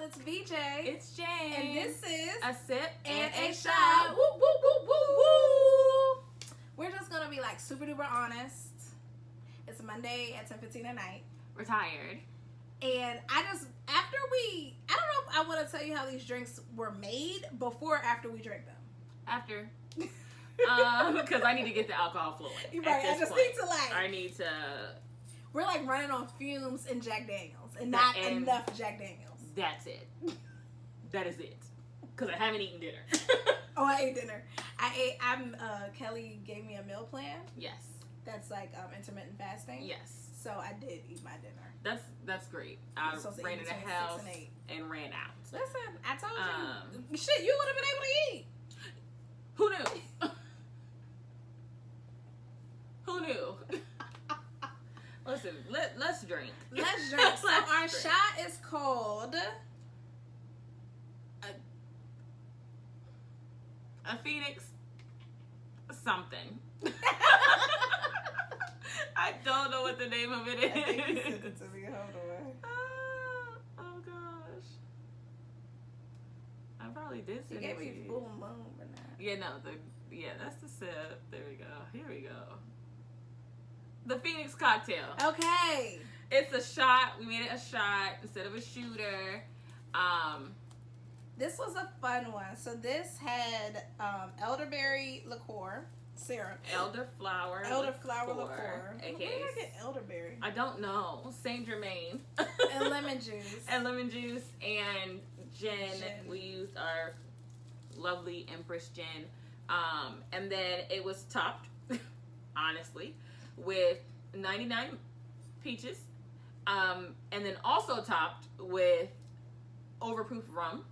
it's VJ. It's Jane. And this is A Sip and a Shot. Shot. Woo, woo, woo, woo, woo. We're just going to be like super duper honest. It's Monday at 10:15 at night. We're tired. And I don't know if I want to tell you how these drinks were made before or after we drink them. After. Because I need to get the alcohol flowing. Right, I just need to I need to. We're like running on fumes and Jack Daniels and not enough Jack Daniels. That's it. That is it. Because I haven't eaten dinner. Oh, I ate dinner. Kelly gave me a meal plan. Yes. That's like intermittent fasting. Yes. So I did eat my dinner. That's great. I ran in the house and ran out. Listen, I told you. Shit, you would have been able to eat. Who knew? Who knew? Listen, let's drink. Let's drink. So our shot is called a Phoenix something. I don't know what the name of it is. I think you sent it to me. Hold on. Oh gosh. I probably did send it to you. You gave me full moon, but not. Yeah, no, that's the sip. There we go. Here we go. The Phoenix cocktail. Okay. It's a shot. We made it a shot instead of a shooter. This was a fun one. So this had elderberry liqueur syrup. Elderflower liqueur. AKA. Where did I get elderberry? I don't know. Saint Germain. And lemon juice. And gin. We used our lovely Empress gin. And then it was topped, honestly, with 99 peaches. And then also topped with overproof rum,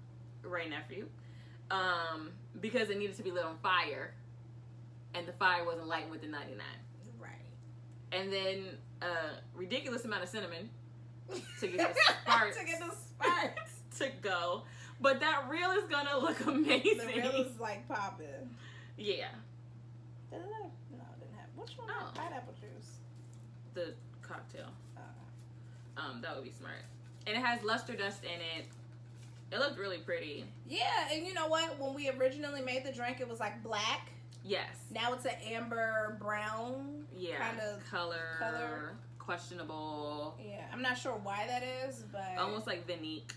Ray Nephew, because it needed to be lit on fire. And the fire wasn't lighting with the 99. Right. And then a ridiculous amount of cinnamon to get the sparks. To go. But that reel is gonna look amazing. The reel is like popping. Yeah. No, it didn't have. Which one had pineapple juice? The cocktail. That would be smart. And it has luster dust in it. It looked really pretty. Yeah, and you know what? When we originally made the drink, it was like black. Yes. Now it's an amber brown kind of color. Questionable. Yeah, I'm not sure why that is, but almost like Vinique.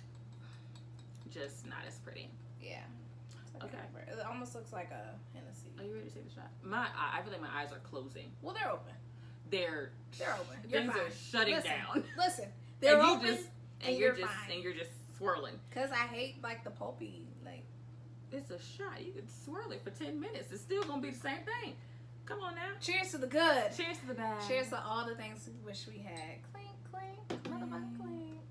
Just not as pretty. Yeah. Like okay. Amber. It almost looks like a Hennessy. Are you ready to take the shot? I feel like my eyes are closing. Well, they're open. They're open. Things are shutting down. Listen, they're open, and you're just fine. And you're just swirling. Cause I hate like the pulpy like. It's a shot. You can swirl it for 10 minutes. It's still gonna be the same thing. Come on now. Cheers to the good. Cheers to the bad. Cheers to all the things we wish we had. Clink, clink, motherfucking clink.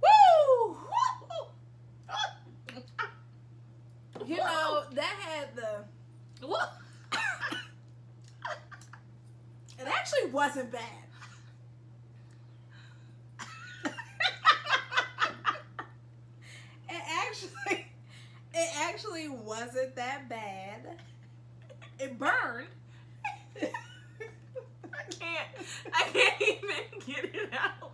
Woo! You know, that had the. It actually wasn't bad. It actually wasn't that bad. It burned. I can't even get it out.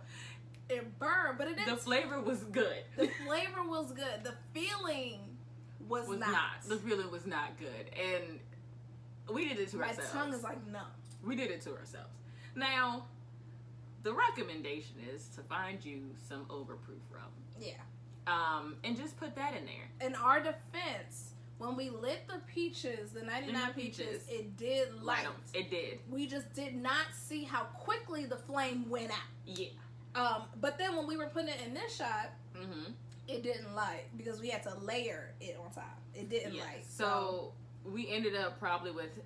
It burned, but it didn't. The flavor was good. The flavor was good. The feeling was not. The feeling was not good. And we did it to ourselves. My tongue is like, no. We did it to ourselves. Now, the recommendation is to find you some overproof rum. Yeah. And just put that in there. In our defense, when we lit the peaches, the 99 peaches, it did light. It did. We just did not see how quickly the flame went out. Yeah. But then when we were putting it in this shot, it didn't light because we had to layer it on top. It didn't light. So we ended up probably with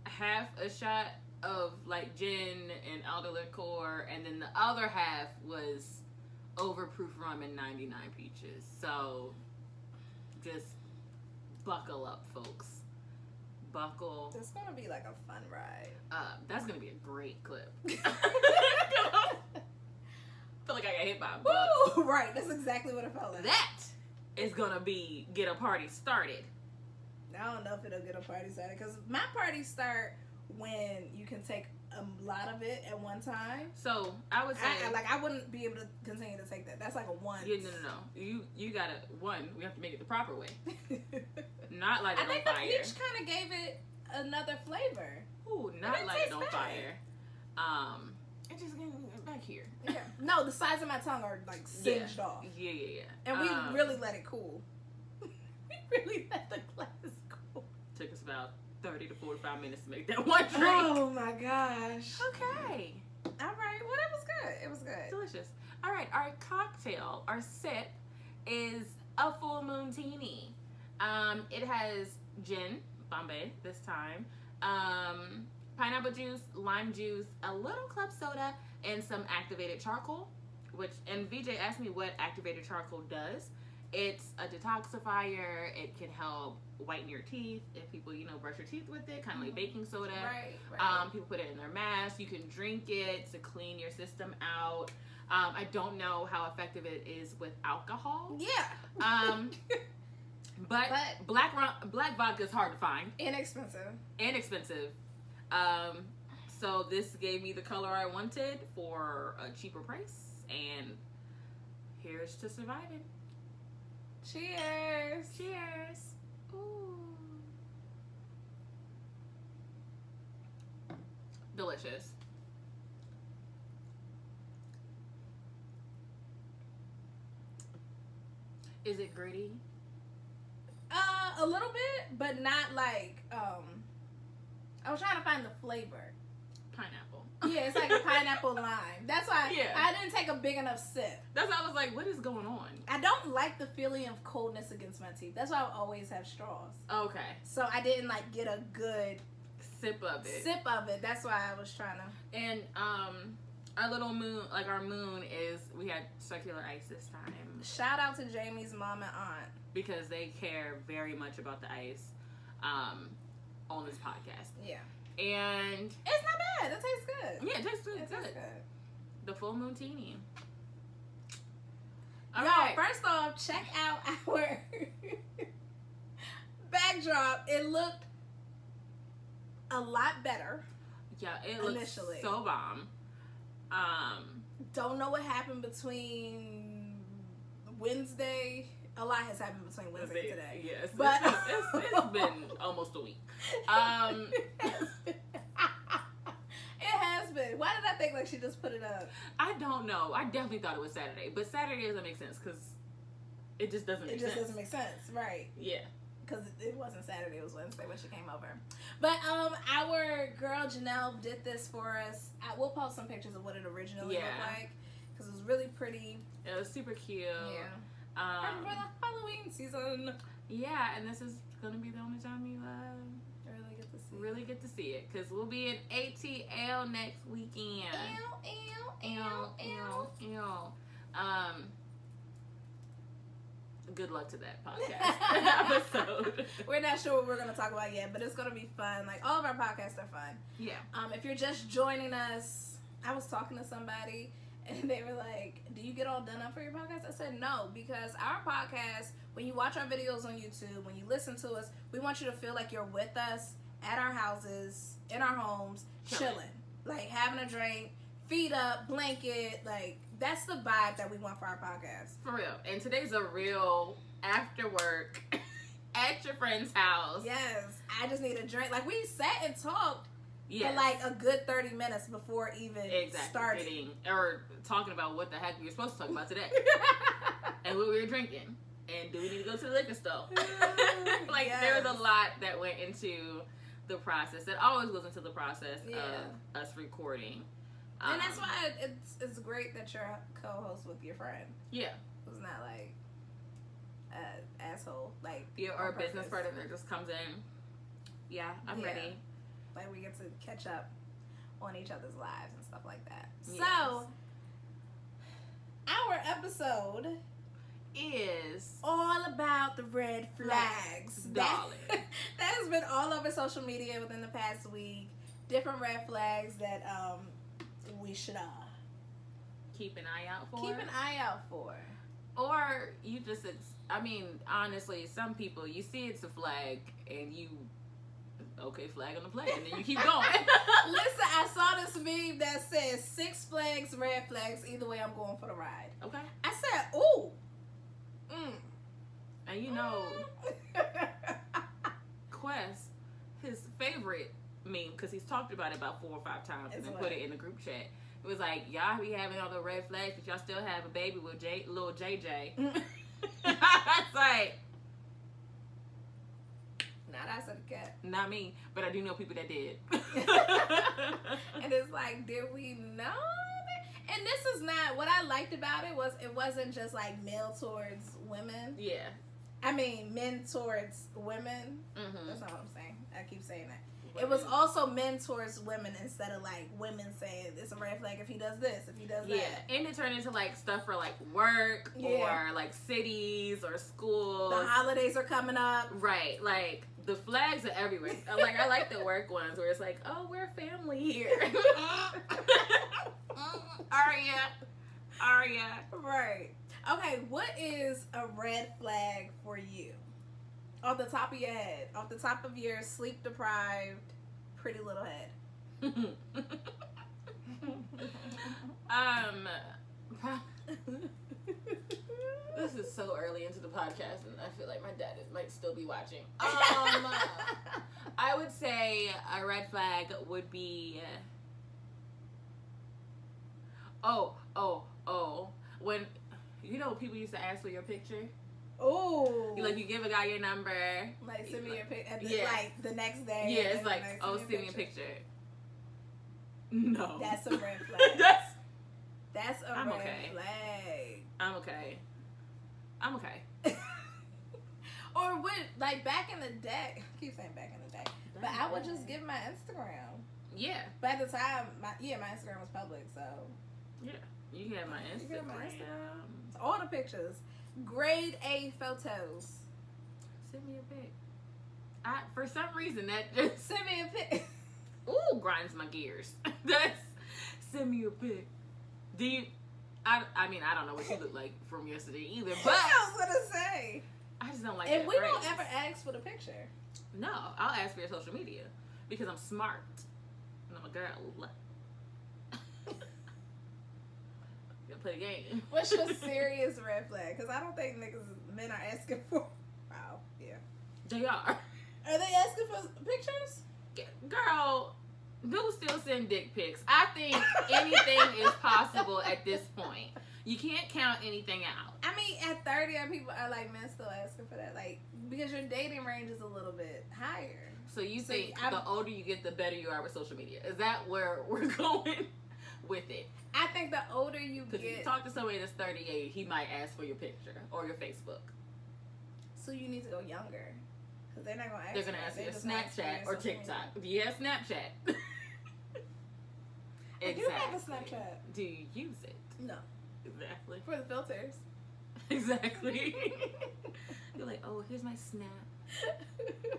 half a shot of like gin and elder liqueur, and then the other half was overproof rum and 99 peaches. So just buckle up, folks. Buckle. It's gonna be like a fun ride. That's gonna be a great clip. I feel like I got hit by a bus. Woo! Right, that's exactly what it felt like. That is gonna be get a party started. I don't know if it'll get a party started because my parties start when you can take a lot of it at one time. So I would say, I wouldn't be able to continue to take that. That's like a one. Yeah, no. You gotta we have to make it the proper way. Not light it on fire. I think the peach kind of gave it another flavor. Ooh, not light it on fire. It just back here. Yeah. No, the sides of my tongue are like singed off. Yeah. And we really let it cool. We really let the glass cool. Took us about 30 to 45 minutes to make that one drink. Oh my gosh. Okay. All right. Well, it was good. It was good. Delicious. All right. Our cocktail, our sip, is a full Moontini. It has gin, Bombay this time, pineapple juice, lime juice, a little club soda, and some activated charcoal. And VJ asked me what activated charcoal does. It's a detoxifier. It can help whiten your teeth if people, brush your teeth with it, kind of like baking soda. Right. People put it in their mask. You can drink it to clean your system out. I don't know how effective it is with alcohol. Yeah. But black vodka is hard to find. Inexpensive. So this gave me the color I wanted for a cheaper price, and here's to surviving. Cheers. Ooh. Delicious. Is it gritty? A little bit, but not like, I was trying to find the flavor. Pineapple. Yeah, it's like a pineapple lime. That's why I didn't take a big enough sip. That's why I was like, what is going on? I don't like the feeling of coldness against my teeth. That's why I always have straws. Okay. So I didn't get a good sip of it. That's why I was trying to. And our little moon, our moon is, we had circular ice this time. Shout out to Jamie's mom and aunt. Because they care very much about the ice on this podcast. Yeah. And it's not bad. It tastes good. Yeah, it tastes good. It tastes good. The full Moontini. All right. First off, check out our backdrop. It looked a lot better. Yeah, it looked initially so bomb. Don't know what happened between Wednesday. A lot has happened between Wednesday and today. Yes, but it's been almost a week. It has been. Why did I think she just put it up? I don't know. I definitely thought it was Saturday, but Saturday doesn't make sense because it just doesn't make sense. It just doesn't make sense, right? Yeah. Because it wasn't Saturday, it was Wednesday when she came over. But our girl Janelle did this for us. We'll post some pictures of what it originally looked like because it was really pretty. It was super cute. Yeah. For the Halloween season. Yeah, and this is gonna be the only time you really get to see it because we'll be in ATL next weekend. Good luck to that podcast episode. We're not sure what we're going to talk about yet, but it's going to be fun. All of our podcasts are fun. Yeah. If you're just joining us, I was talking to somebody and they were like, do you get all done up for your podcast? I said no, because our podcast, when you watch our videos on YouTube, when you listen to us, we want you to feel like you're with us at our houses, in our homes, chilling. Having a drink, feet up, blanket, that's the vibe that we want for our podcast. For real. And today's a real after work at your friend's house. Yes. I just need a drink. We sat and talked for a good 30 minutes before even starting. Or talking about what the heck we were supposed to talk about today. And what we were drinking. And do we need to go to the liquor store? There was a lot that went into the process. That always goes into the process of us recording. And that's why it's great that you're a co-host with your friend. Yeah. Who's not an asshole. Or a business partner that just comes in. Yeah, I'm ready. We get to catch up on each other's lives and stuff like that. Yes. So, our episode is all about the red flags. Darling. That has been all over social media within the past week. Different red flags that we should keep an eye out for. Or you just, honestly, some people, you see it's a flag and you okay, flag on the play, and then you keep going. Listen, I saw this meme that says 6 flags, red flags. Either way, I'm going for the ride. Okay. I said, ooh. And you know, Quest, his favorite meme, because he's talked about it about 4 or 5 times and then put it in the group chat. It was like, y'all be having all the red flags, but y'all still have a baby with little JJ. It's like, not I said a cat. not me, but I do know people that did. And it's like, did we know that? And this is not, what I liked about it was, it wasn't just like male towards women. Yeah. I mean, men towards women. Mm-hmm. That's not what I'm saying. I keep saying that. It was also men towards women instead of like women saying it's a red flag if he does this, if he does that. Yeah, and it turned into like stuff for like work or like cities or schools. The holidays are coming up. Right, like the flags are everywhere. Like I like the work ones where it's like, oh, we're family here. Aria. Right. Okay, what is a red flag for you? Off the top of your head, off the top of your sleep deprived, pretty little head. This is so early into the podcast, and I feel like my dad might still be watching. I would say a red flag would be. When people used to ask for your picture. Oh, Like you give a guy your number. Like send me your picture. Yeah. Like the next day. Yeah, it's like, send me a picture. No. That's a red flag. That's a red flag. I'm okay. Or what? Like back in the day. I keep saying back in the day, but I would just give my Instagram. Yeah. By the time my Instagram was public, so. Yeah. You can have my Instagram. All the pictures. Grade A photos. Send me a pic. For some reason that just Send me a pic. ooh grinds my gears. That's send me a pic. Do you? I mean I don't know what you look like from yesterday either, but I was gonna say. I just don't like. And that we phrase. don't ever ask for the picture. No, I'll ask for your social media because I'm smart and I'm a girl. Play the game. What's your serious red flag? Because I don't think men are asking for. Wow, yeah. They are. Are they asking for pictures? Girl, dudes still send dick pics. I think anything is possible at this point. You can't count anything out. I mean, at 30, people are like, men still asking for that. Like, because your dating range is a little bit higher. So you think the older you get, the better you are with social media? Is that where we're going with it? I think the older you get. Because if you talk to somebody that's 38, he might ask for your picture or your Facebook. So you need to go younger. Because they're not going to ask. They're going to ask you a Snapchat or TikTok. Do you have Snapchat? I do have a Snapchat. Do you use it? No. Exactly. For the filters. Exactly. You're like, oh, here's my Snap.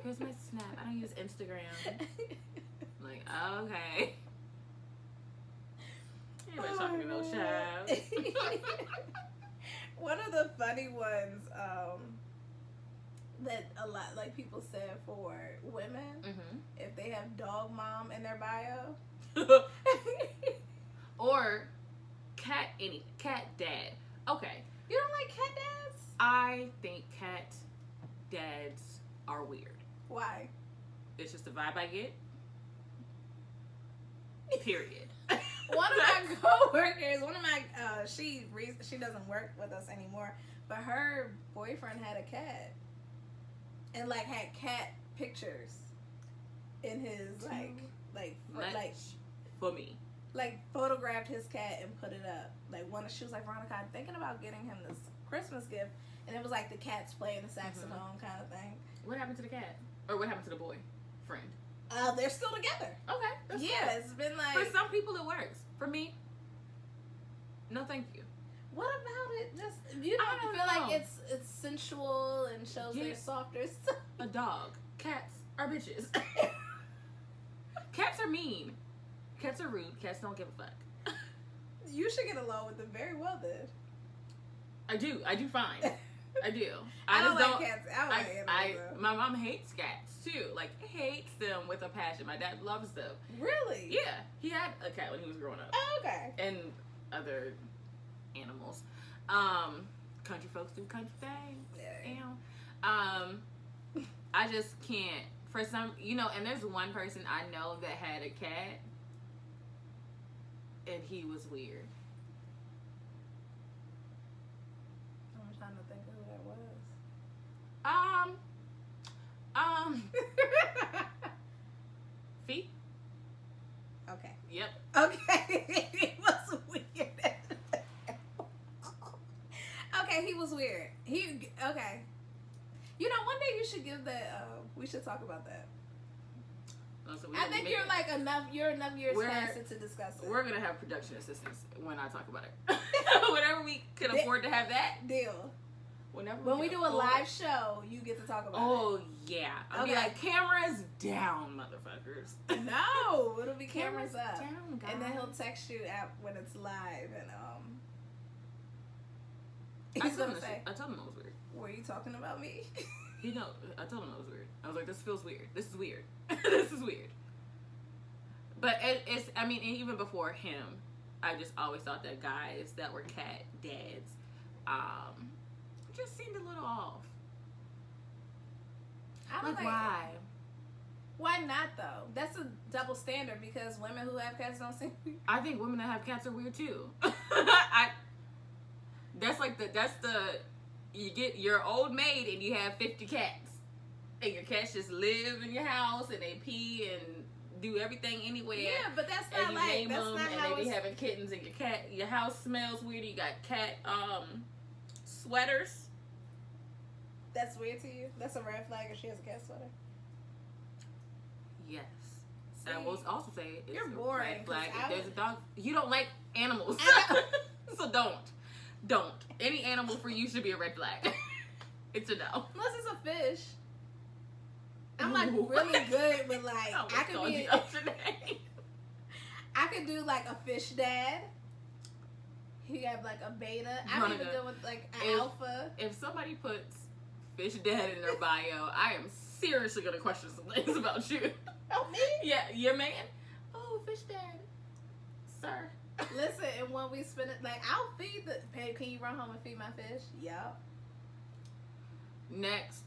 Here's my Snap. I don't use Instagram. I'm like, oh, okay. Anybody talking to no child. One of the funny ones that a lot like people said for women, if they have dog mom in their bio. Or cat dad. Okay. You don't like cat dads? I think cat dads are weird. Why? It's just the vibe I get. Period. One of my coworkers, she doesn't work with us anymore, but her boyfriend had a cat, and like had cat pictures in his like for me. Like photographed his cat and put it up. Like she was like, Veronica, I'm thinking about getting him this Christmas gift, and it was like the cat's playing the saxophone kind of thing. What happened to the cat? Or what happened to the boy friend? They're still together. Okay. That's yeah, cool. It's been like for some people it works. For me, no, thank you. What about it? Just you don't feel like it's sensual and shows their softer side. A dog. Cats are bitches. Cats are mean. Cats are rude. Cats don't give a fuck. You should get along with them very well then. I do fine. I do. I don't just like cats. I don't like animals. My mom hates cats too. Like hates them with a passion. My dad loves them. Really? Yeah. He had a cat when he was growing up. Oh, okay. And other animals. Country folks do country things. Yeah. I just can't. For some, and there's one person I know that had a cat, and he was weird. I'm trying to think of who that was. Feet? Okay. Yep. Okay. He was weird. Okay, he was weird. Okay. One day you should give that. We should talk about that. I think you're enough years past it to discuss it. We're gonna have production assistants when I talk about it. Whenever we can afford to have that deal. When we do a live show, you get to talk about it. Oh yeah. I'll be like, cameras down, motherfuckers. No, it'll be cameras up. Down, guys. And then he'll text you out when it's live, and I told him it was weird. Were you talking about me? I told him it was weird. I was like, this feels weird. This is weird. This is weird. But and even before him, I just always thought that guys that were cat dads, just seemed a little off. Why? Why not though? That's a double standard because women who have cats don't seem. I think women that have cats are weird too. You get your old maid and you have 50 cats, and your cats just live in your house and they pee and do everything anywhere. Yeah, but that's not like name that's them, not and how they be it's... having kittens and your house smells weird. You got cat sweaters. That's weird to you? That's a red flag if she has a cat sweater? Yes. See, I will also say it's you're a boring, red flag if there's a dog. You don't like animals. So don't. Any animal for you should be a red flag. It's a no. Unless it's a fish. I'm like really good with like I could do like a fish dad. He have like a beta. I'm even good with like an alpha. If somebody puts fish dad in their bio, I am seriously gonna question some things about you. Oh, me? Yeah, your man. Oh, fish dad, sir. Listen, and when we spend it, like I'll feed the. Hey, can you run home and feed my fish? Yup. Next,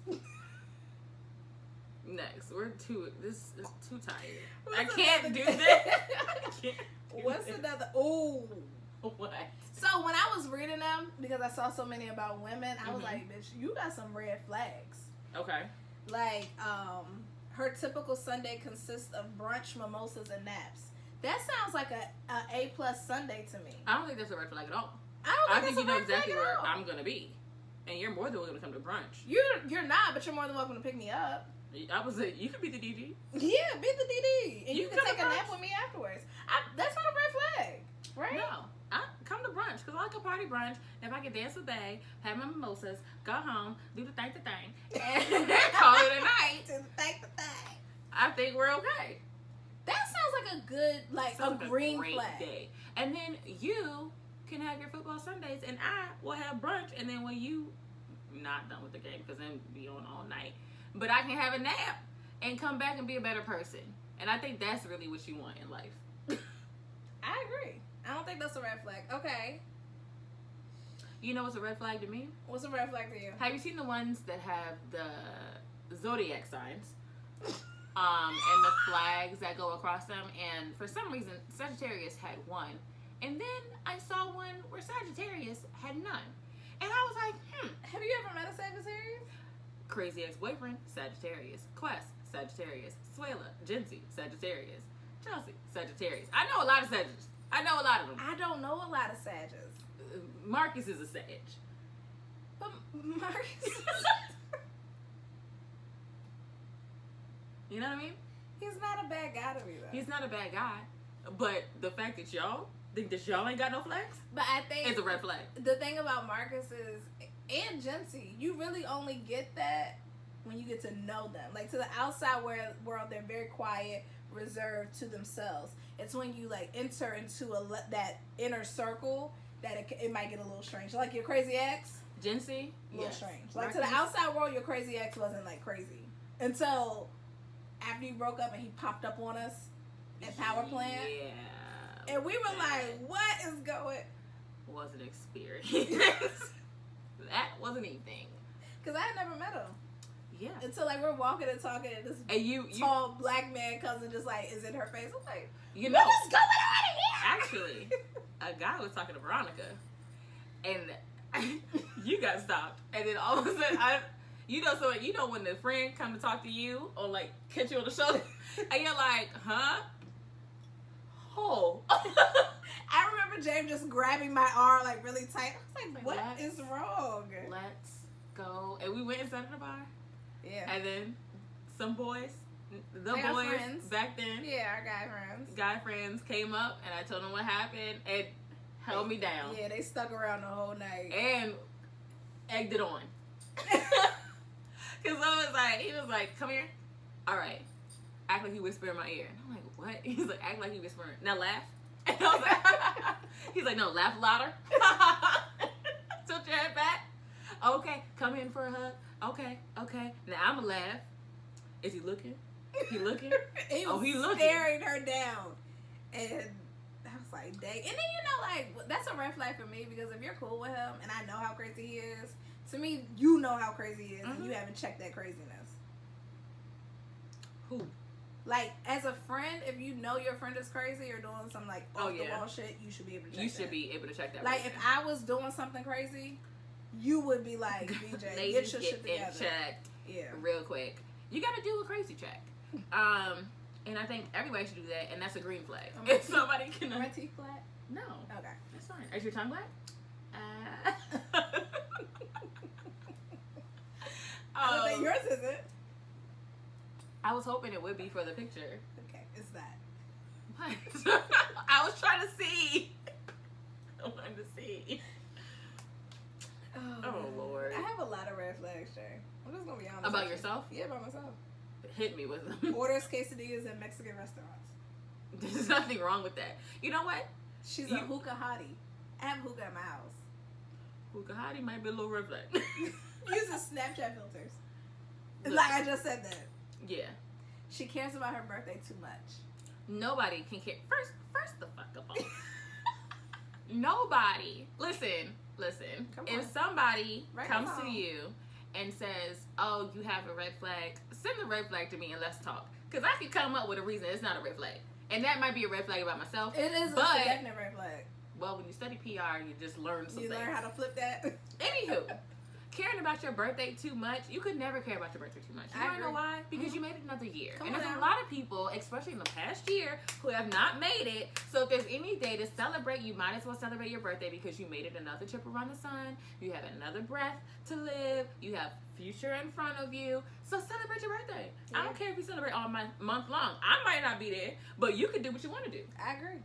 this is too tired. I can't do this. What's another? Oh. What? So when I was reading them, because I saw so many about women, I was like, bitch, you got some red flags. Okay. Like, her typical Sunday consists of brunch, mimosas, and naps. That sounds like a A+ Sunday to me. I don't think that's a red flag at all. I think you know exactly where I'm gonna be. And you're more than welcome to come to brunch. You're not, but you're more than welcome to pick me up. I was you could be the DD. Yeah, be the DD. And you can take a nap with me afterwards. That's not a red flag, right? No. I come to brunch because I like a party brunch. If I can dance with Bae, have my mimosas, go home, do the thing, and call it a night. Do the thing. I think we're okay. That sounds like a good, like a green flag. Day. And then you can have your football Sundays, and I will have brunch. And then when you not done with the game, because then be on all night, but I can have a nap and come back and be a better person. And I think that's really what you want in life. I agree. I don't think that's a red flag. Okay. You know what's a red flag to me? What's a red flag to you? Have you seen the ones that have the zodiac signs? And the flags that go across them? And for some reason, Sagittarius had one. And then I saw one where Sagittarius had none. And I was like, Have you ever met a Sagittarius? Crazy Ex-Boyfriend, Sagittarius. Quest, Sagittarius. Suela, Gency, Sagittarius. Chelsea, Sagittarius. I know a lot of Sagittarius. I know a lot of them. I don't know a lot of Sages. Marcus is a Sag. But Marcus You know what I mean? He's not a bad guy to me, though. He's not a bad guy. But the fact that y'all think that y'all ain't got no flags, but I think it's a red flag. The thing about Marcus is, and Gency, you really only get that when you get to know them. Like, to the outside world, they're very quiet, reserved to themselves. It's when you, like, enter into that inner circle that it might get a little strange. Like your crazy ex. Jinsey? A little Yes. strange. Like, to the outside world, your crazy ex wasn't, like, crazy. Until after you broke up and he popped up on us at Power Plant. Yeah. And we were like, what is going... Was an experience. That wasn't anything. Because I had never met him. Yeah. Until, like, we're walking and talking, and this tall black man comes and just, like, is in her face. I'm like, you know, what is going on here? Actually, a guy was talking to Veronica, and you got stopped. And then all of a sudden, you know when the friend come to talk to you or, like, catch you on the shoulder, and you're like, huh? Oh. I remember James just grabbing my arm, like, really tight. I was like, what is wrong? Let's go. And we went and sat at the bar. Yeah. And then some boys, friends. back then. Yeah, our guy friends Came up, and I told them what happened and held me down. Yeah, they stuck around the whole night. And egged it on. Because he was like, come here. All right. Act like you whisper in my ear. And I'm like, what? He's like, act like you whispering. Now laugh. And I was like, he's like, no, laugh louder. Tilt your head back. Okay, come in for a hug. Okay. Now I'm going to laugh. Is he looking? He looking? He was staring her down. And I was like, dang. And then, that's a red flag for me, because if you're cool with him and I know how crazy he is, to me, you know how crazy he is, and you haven't checked that craziness. Who? Like, as a friend, if you know your friend is crazy or doing some, like, off-the-wall shit, you should be able to check that. You should be able to check that. Like, if I was doing something crazy, you would be like, BJ, ladies, get your shit together. Checked. Yeah. Real quick. You got to do a crazy check. And I think everybody should do that, and that's a green flag. If somebody can... Are my teeth black? No. Okay. That's fine. Is your tongue black? I don't think yours isn't. I was hoping it would be for the picture. Okay, it's that. What? I was trying to see. I wanted to see. Oh, Lord. I have a lot of red flags, Jay. I'm just going to be honest. About yourself? Yeah, about myself. Hit me with them. Orders quesadillas at Mexican restaurants. There's nothing wrong with that. You know what? She's a hookah hottie. I have hookah in my house. Hookah hottie might be a little red flag. Uses Snapchat filters. Like I just said that. Yeah. She cares about her birthday too much. Nobody can care. First the fuck up. Nobody. Listen. If somebody comes to you and says, oh, you have a red flag, send the red flag to me and let's talk. Because I could come up with a reason it's not a red flag. And that might be a red flag about myself. It is a definite red flag. Well, when you study PR, you just learn some things. You learn how to flip that. Anywho, caring about your birthday too much, you could never care about your birthday too much. You wanna know why? Because you made it another year. And there's a lot of people, especially in the past year, who have not made it. So if there's any day to celebrate, you might as well celebrate your birthday because you made it another trip around the sun. You have another breath to live. You have future in front of you. So celebrate your birthday. Yeah. I don't care if you celebrate all month long. I might not be there, but you can do what you want to do. I agree.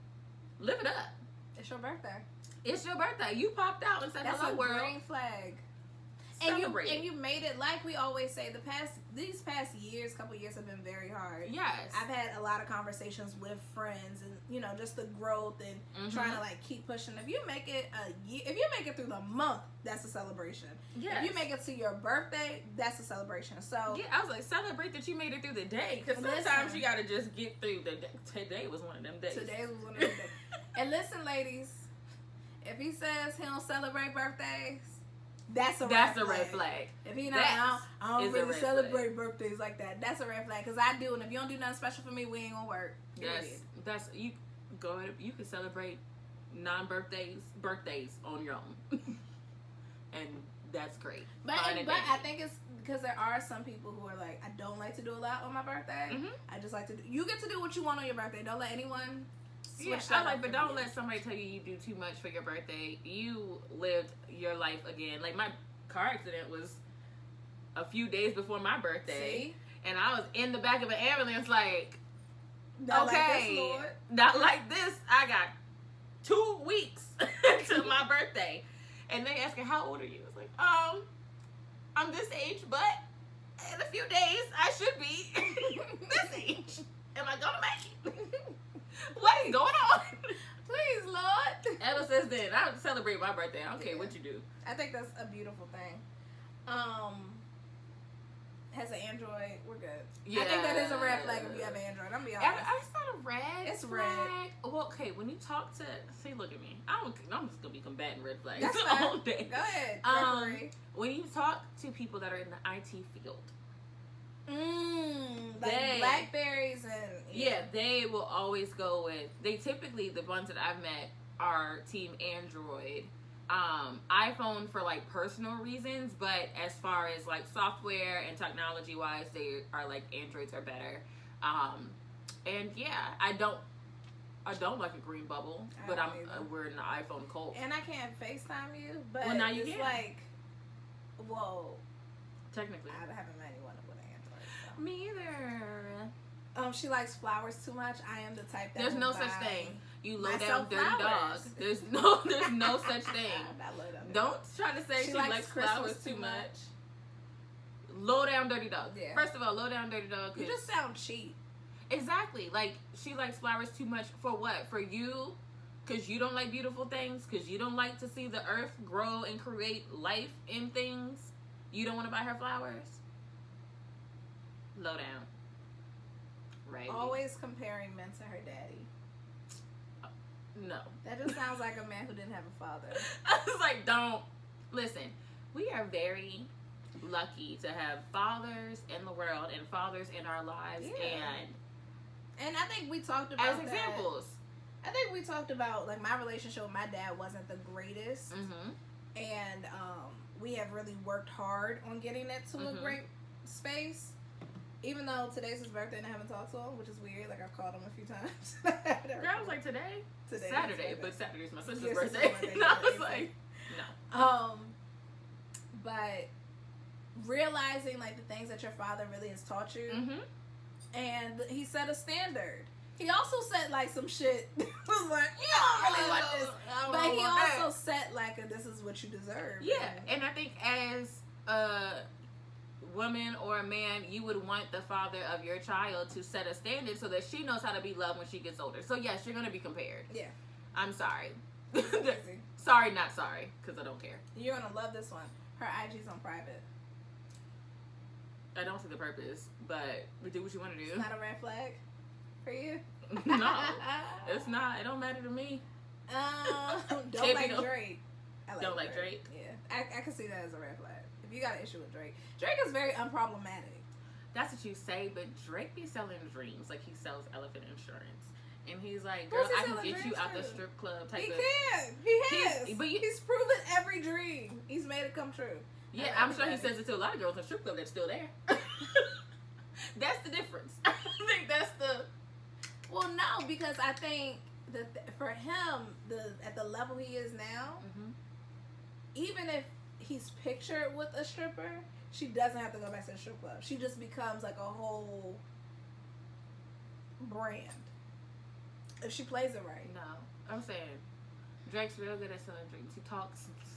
Live it up. It's your birthday. It's your birthday. You popped out and said hello world. That's a green flag. And you made it, like we always say, these past years, couple years have been very hard. Yes. I've had a lot of conversations with friends and, just the growth and trying to, like, keep pushing. If you make it a year, if you make it through the month, that's a celebration. Yes. If you make it to your birthday, that's a celebration. So yeah, I was like, celebrate that you made it through the day. Because sometimes you got to just get through the day. Today was one of them days. Today was one of them days. And listen, ladies, if he says he don't celebrate birthdays, that's a red flag. If he not, I don't really celebrate birthdays like that. That's a red flag because I do, and if you don't do nothing special for me, we ain't gonna work. That's you go ahead. You can celebrate birthdays on your own, and that's great. But I think it's because there are some people who are like, I don't like to do a lot on my birthday. I just like to do. You get to do what you want on your birthday. Don't let anyone. But don't let somebody tell you do too much for your birthday. You lived your life again. Like, my car accident was a few days before my birthday. See? And I was in the back of an ambulance like, not like this. I got 2 weeks to my birthday. And they asking, how old are you? It's like, I'm this age, but in a few days, I should be this age. Am I gonna make it? What is going on? Please, Lord. Ella says Listen, I celebrate my birthday. I don't care what you do. I think that's a beautiful thing. Has an Android, we're good. Yeah. I think that is a red flag if you have an Android. I'm gonna be honest. It's not a red It's flag. red. Well, okay, when you talk to... See, look at me. I'm just going to be combating red flags That's all day. Go ahead, referee. When you talk to people that are in the IT field... Like Blackberries and... Yeah, they will always go with... They typically, the ones that I've met, are Team Android. iPhone for like personal reasons, but as far as like software and technology wise, they are like Androids are better. And yeah, I don't like a green bubble, but we're in the iPhone cult. And I can't FaceTime you, but well, now you it's can. like, whoa. Technically, I haven't met anyone with an Android. So. Me either. She likes flowers too much. I am the type that there's no such thing. You low down dirty dog. There's no such thing. Don't try to say she likes flowers too much. Low down dirty dog. Yeah. First of all, low down dirty dog. You just sound cheap. Exactly. Like, she likes flowers too much for what? For you? Because you don't like beautiful things? Because you don't like to see the earth grow and create life in things? You don't want to buy her flowers? Low down. Right. Always comparing men to her daddy. No. That just sounds like a man who didn't have a father. I was like, don't. Listen, we are very lucky to have fathers in the world and fathers in our lives. And I think we talked about as examples. I think we talked about, like, my relationship with my dad wasn't the greatest. Mm-hmm. And we have really worked hard on getting it to a great space. Even though today's his birthday and I haven't talked to him, which is weird. Like, I've called him a few times. Girl, I was like, today Saturday, but Saturday's my sister's birthday. And I was like, no. But realizing, like, the things that your father really has taught you, and he set a standard. He also said, like, some shit. Was like, you don't really want this. But he also set, like, this is what you deserve. Yeah, and I think as a woman or a man, you would want the father of your child to set a standard so that she knows how to be loved when she gets older. So, yes, you're going to be compared. Yeah. I'm sorry. Sorry, not sorry, because I don't care. You're going to love this one. Her IG's on private. I don't see the purpose, but do what you want to do. It's not a red flag for you? No, it's not. It don't matter to me. Don't like Drake. I don't like Drake? Yeah. I can see that as a red flag. If you got an issue with Drake. Drake is very unproblematic. That's what you say, but Drake be selling dreams. Like, he sells elephant insurance. And he's like, girl, I can get you out the strip club type he of... can. He has. He's proven every dream. He's made it come true. Yeah, I'm sure he says it to a lot of girls in the strip club that's still there. That's the difference. I think that's the... Well, no, because I think that for him, at the level he is now, even if he's pictured with a stripper, she doesn't have to go back to the strip club. She just becomes like a whole brand if she plays it right. No, I'm saying Drake's real good at selling drinks.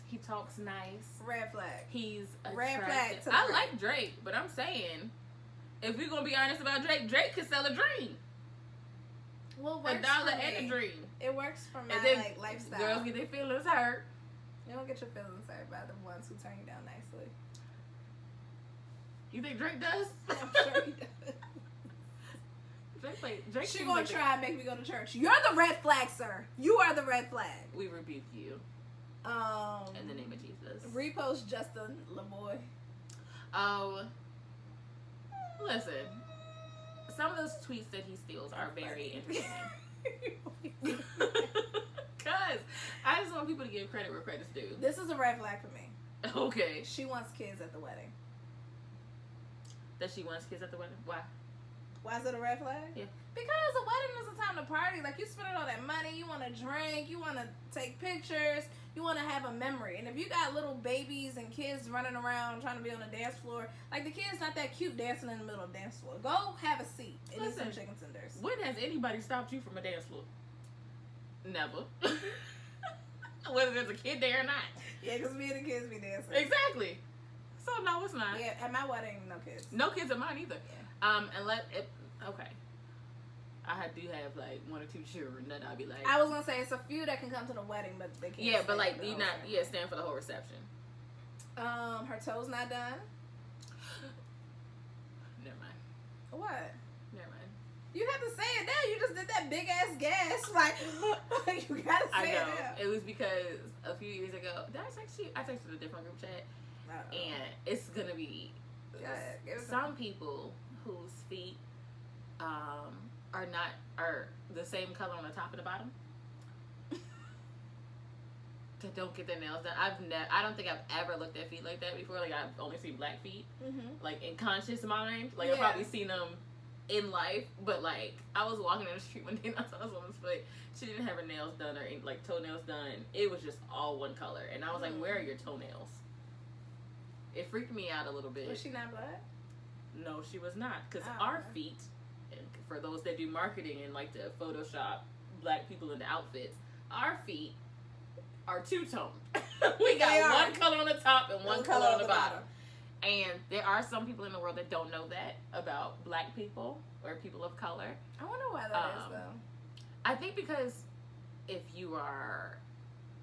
He talks nice. Red flag. He's attractive. Red flag. I like Drake, but I'm saying if we're gonna be honest about Drake, Drake could sell a dream. Well, $1 and a dream. It works for my lifestyle. Girls get their feelings hurt. You don't get your feelings hurt by the ones who turn you down nicely. You think Drake does? I'm sure he does. Drake she gonna try and make me go to church. You're the red flag, sir. You are the red flag. We rebuke you. In the name of Jesus. Repost Justin LeBoy. Oh, listen. Some of those tweets that he steals are very entertaining. Cause I just want people to give credit where credit's due. This is a red flag for me. Okay. She wants kids at the wedding. That she wants kids at the wedding? Why? Why is it a red flag? Yeah. Because a wedding is a time to party. Like, you spending all that money, you want to drink, you want to take pictures, you want to have a memory. And if you got little babies and kids running around trying to be on the dance floor, like, the kid's not that cute dancing in the middle of the dance floor. Go have a seat and eat some chicken tenders. When has anybody stopped you from a dance floor? Never. Whether there's a kid there or not. Yeah, because me and the kids be dancing. Exactly. So, no, it's not. Yeah, at my wedding, no kids. No kids at mine either. Yeah. Okay. I do have like 1 or 2 children that I'll be like. I was gonna say it's a few that can come to the wedding, but they can't. Yeah, but like you not stand for the whole reception. Her toes not done. Never mind. What? Never mind. You have to say it now. You just did that big ass gas. Like you gotta say it now. It was because a few years ago, I texted a different group chat, and it's gonna be some people whose feet are the same color on the top and the bottom. That don't get their nails done. I don't think I've ever looked at feet like that before. Like I've only seen black feet, like in conscious mind. Like I've probably seen them in life, but like I was walking in the street one day and I saw this woman's foot. She didn't have her nails done or like toenails done. It was just all one color, and I was like, "Where are your toenails?" It freaked me out a little bit. Was she not black? No, she was not. Because our feet, and for those that do marketing and like to Photoshop black people into outfits, our feet are two-toned. We got one color on the top and one color on the bottom. And there are some people in the world that don't know that about black people or people of color. I wonder why that is, though. I think because if you are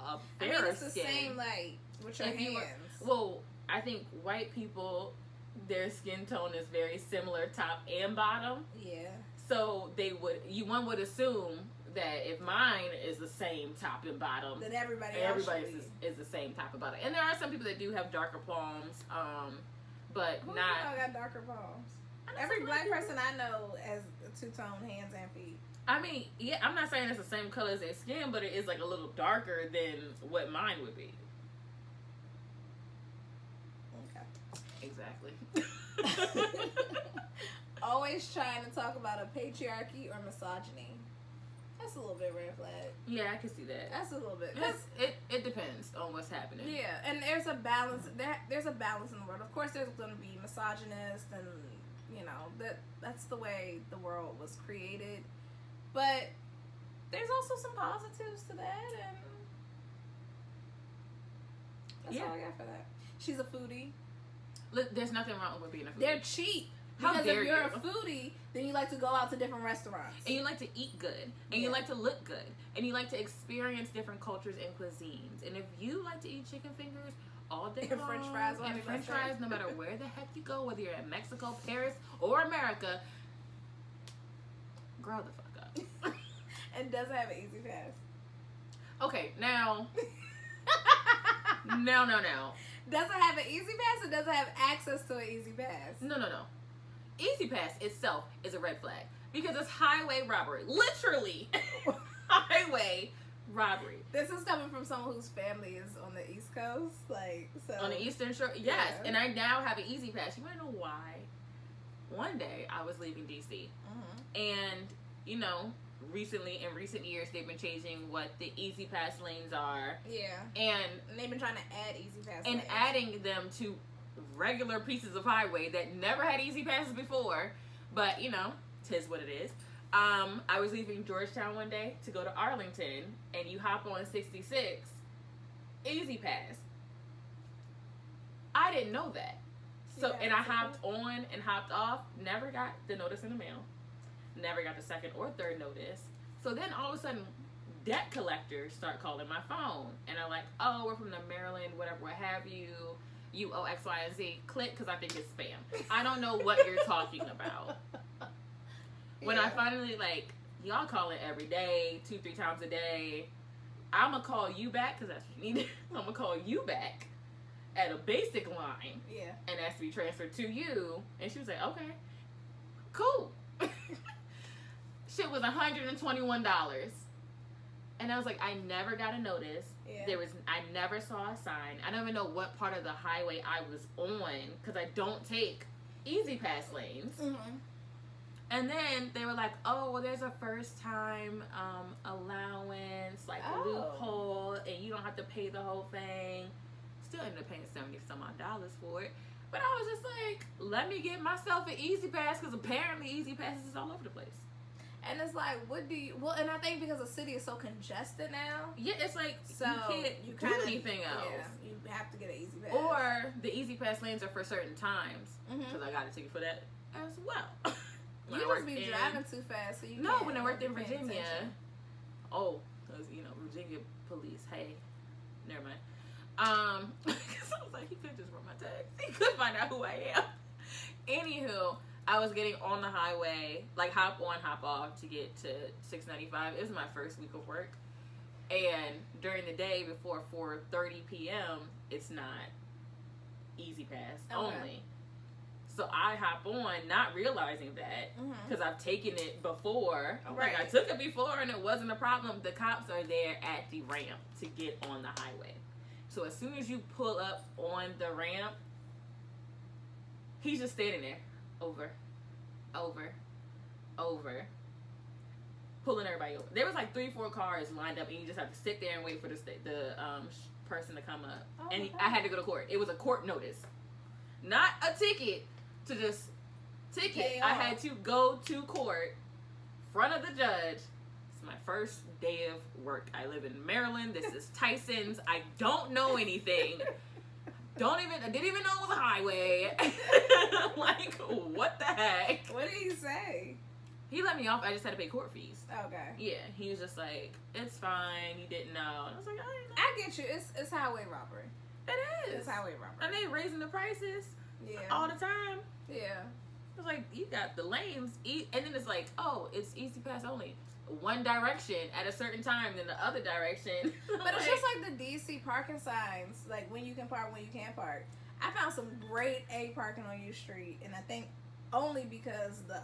a fair I mean, it's the skin, same, like, with your hands. Well, I think white people, their skin tone is very similar top and bottom. Yeah. So one would assume that if mine is the same top and bottom, then everybody's is the same top and bottom. And there are some people that do have darker palms, but Who not. I got darker palms. Every black person I know has two-tone hands and feet. I mean, yeah, I'm not saying it's the same color as their skin, but it is like a little darker than what mine would be. Okay. Exactly. Always trying to talk about a patriarchy or misogyny. That's a little bit red flag. Yeah, I can see that. That's a little bit. It depends on what's happening. Yeah, and there's a balance. There's a balance in the world. Of course, there's going to be misogynists, and you know that's the way the world was created. But there's also some positives to that, and that's all I got for that. She's a foodie. Look, there's nothing wrong with being a foodie. They're cheap. How because dare if you're you? a foodie, then you like to go out to different restaurants. And you like to eat good. And you like to look good. And you like to experience different cultures and cuisines. And if you like to eat chicken fingers all day long, French fries, and French fries, no matter where the heck you go, whether you're in Mexico, Paris, or America, grow the fuck up. And doesn't have an easy pass. Okay, now. No. Doesn't have an easy pass or doesn't have access to an easy pass? No. Easy pass itself is a red flag because it's highway robbery. Literally, highway robbery. This is coming from someone whose family is on the East Coast, like so. On the Eastern Shore, yes. And I now have an easy pass. You want to know why? One day I was leaving DC, and you know, in recent years, they've been changing what the easy pass lanes are. Yeah. And they've been trying to add easy pass and lanes. adding them to regular pieces of highway that never had easy passes before, but you know, 'tis what it is. I was leaving Georgetown one day to go to Arlington, and you hop on 66, easy pass. I didn't know that, so and I hopped on and hopped off. Never got the notice in the mail. Never got the second or third notice. So then all of a sudden, debt collectors start calling my phone, and they're like, "Oh, we're from the Maryland, whatever, what have you. You owe X, Y, and Z. Click, because I think it's spam." I don't know what you're talking about. When I finally, like, y'all call it every day, 2-3 times a day. I'm going to call you back, because that's what you need. I'm going to call you back at a basic line. Yeah. And ask to be transferred to you. And she was like, okay, cool. Shit was $121. And I was like, I never got a notice. Yeah. I never saw a sign. I don't even know what part of the highway I was on because I don't take easy pass lanes. Mm-hmm. And then they were like, "Oh, well, there's a first time allowance, like loophole, and you don't have to pay the whole thing." Still ended up paying $70-some odd for it. But I was just like, let me get myself an easy pass because apparently easy passes is all over the place. And it's like, and I think because the city is so congested now. Yeah, it's like, so you can't do anything else. Yeah, you have to get an easy pass. Or the easy pass lanes are for certain times. Mm-hmm. Because I got a ticket for that as well. When You I must worked be in, driving too fast, so you no, can't when I worked in pay Virginia. attention. Oh, because Virginia police. Hey, never mind. Because I was like, he could just run my tags. He could find out who I am. Anywho, I was getting on the highway, like hop on, hop off to get to 695. It was my first week of work. And during the day before 4:30 p.m., it's not easy pass only. So I hop on, not realizing that, because I've taken it before. Like, I took it before and it wasn't a problem. The cops are there at the ramp to get on the highway. So as soon as you pull up on the ramp, he's just standing there, over, pulling everybody over. There was like 3-4 cars lined up, and you just have to sit there and wait for the person to come up. I had to go to court. It was a court notice, not a ticket. To just ticket, I had to go to court, front of the judge. It's my first day of work. I live in Maryland. This is Tyson's. I don't know anything. I didn't even know it was a highway. Like, what the heck? What did he say? He let me off. I just had to pay court fees. Okay. Yeah, he was just like, it's fine. You didn't know. And I was like, I didn't know. I get you. It's highway robbery. It is. It's highway robbery. And they raising the prices. Yeah. All the time. Yeah. It's like, you got the lanes, and then it's like, oh, it's easy pass only. One direction at a certain time, then the other direction. But it's just like the DC parking signs, like when you can park, when you can't park. I found some great A parking on your street, and I think only because the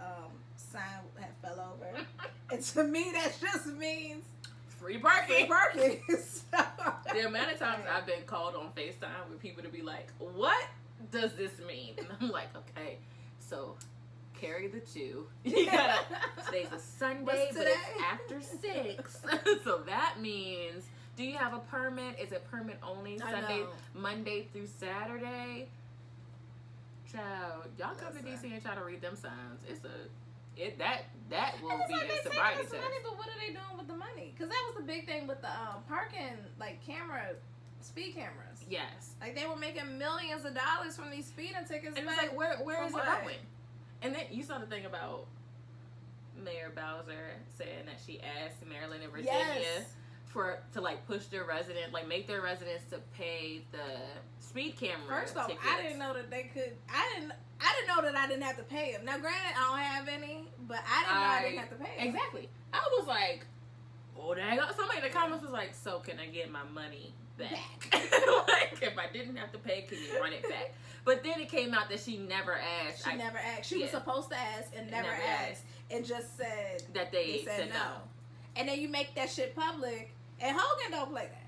sign had fell over. And to me, that just means free parking. Free parking. So, the amount of times I've been called on FaceTime with people to be like, what does this mean? And I'm like, okay, so carry the 2. You gotta, today's a Sunday, but it's after 6. So that means, do you have a permit? Is it permit only? Sunday, Monday through Saturday? Child, y'all come to DC and try to read them signs. That will be a sobriety test. Money, but what are they doing with the money? Because that was the big thing with the parking, like speed cameras. Yes. Like they were making millions of dollars from these speeding tickets. And it's like, where is it going? And then you saw the thing about Mayor Bowser saying that she asked Maryland and Virginia to like push their residents, like make their residents to pay the speed camera. First off, tickets. I didn't know that they could. I didn't know that I didn't have to pay them. Now, granted, I don't have any, but I didn't know I didn't have to pay them. Exactly. I was like, oh dang! Somebody in the comments was like, so can I get my money back? Like, if I didn't have to pay, can you run it back? But then it came out that she never asked. She never asked. She was supposed to ask and never asked, and just said that they said no. And then you make that shit public, and Hogan don't play that.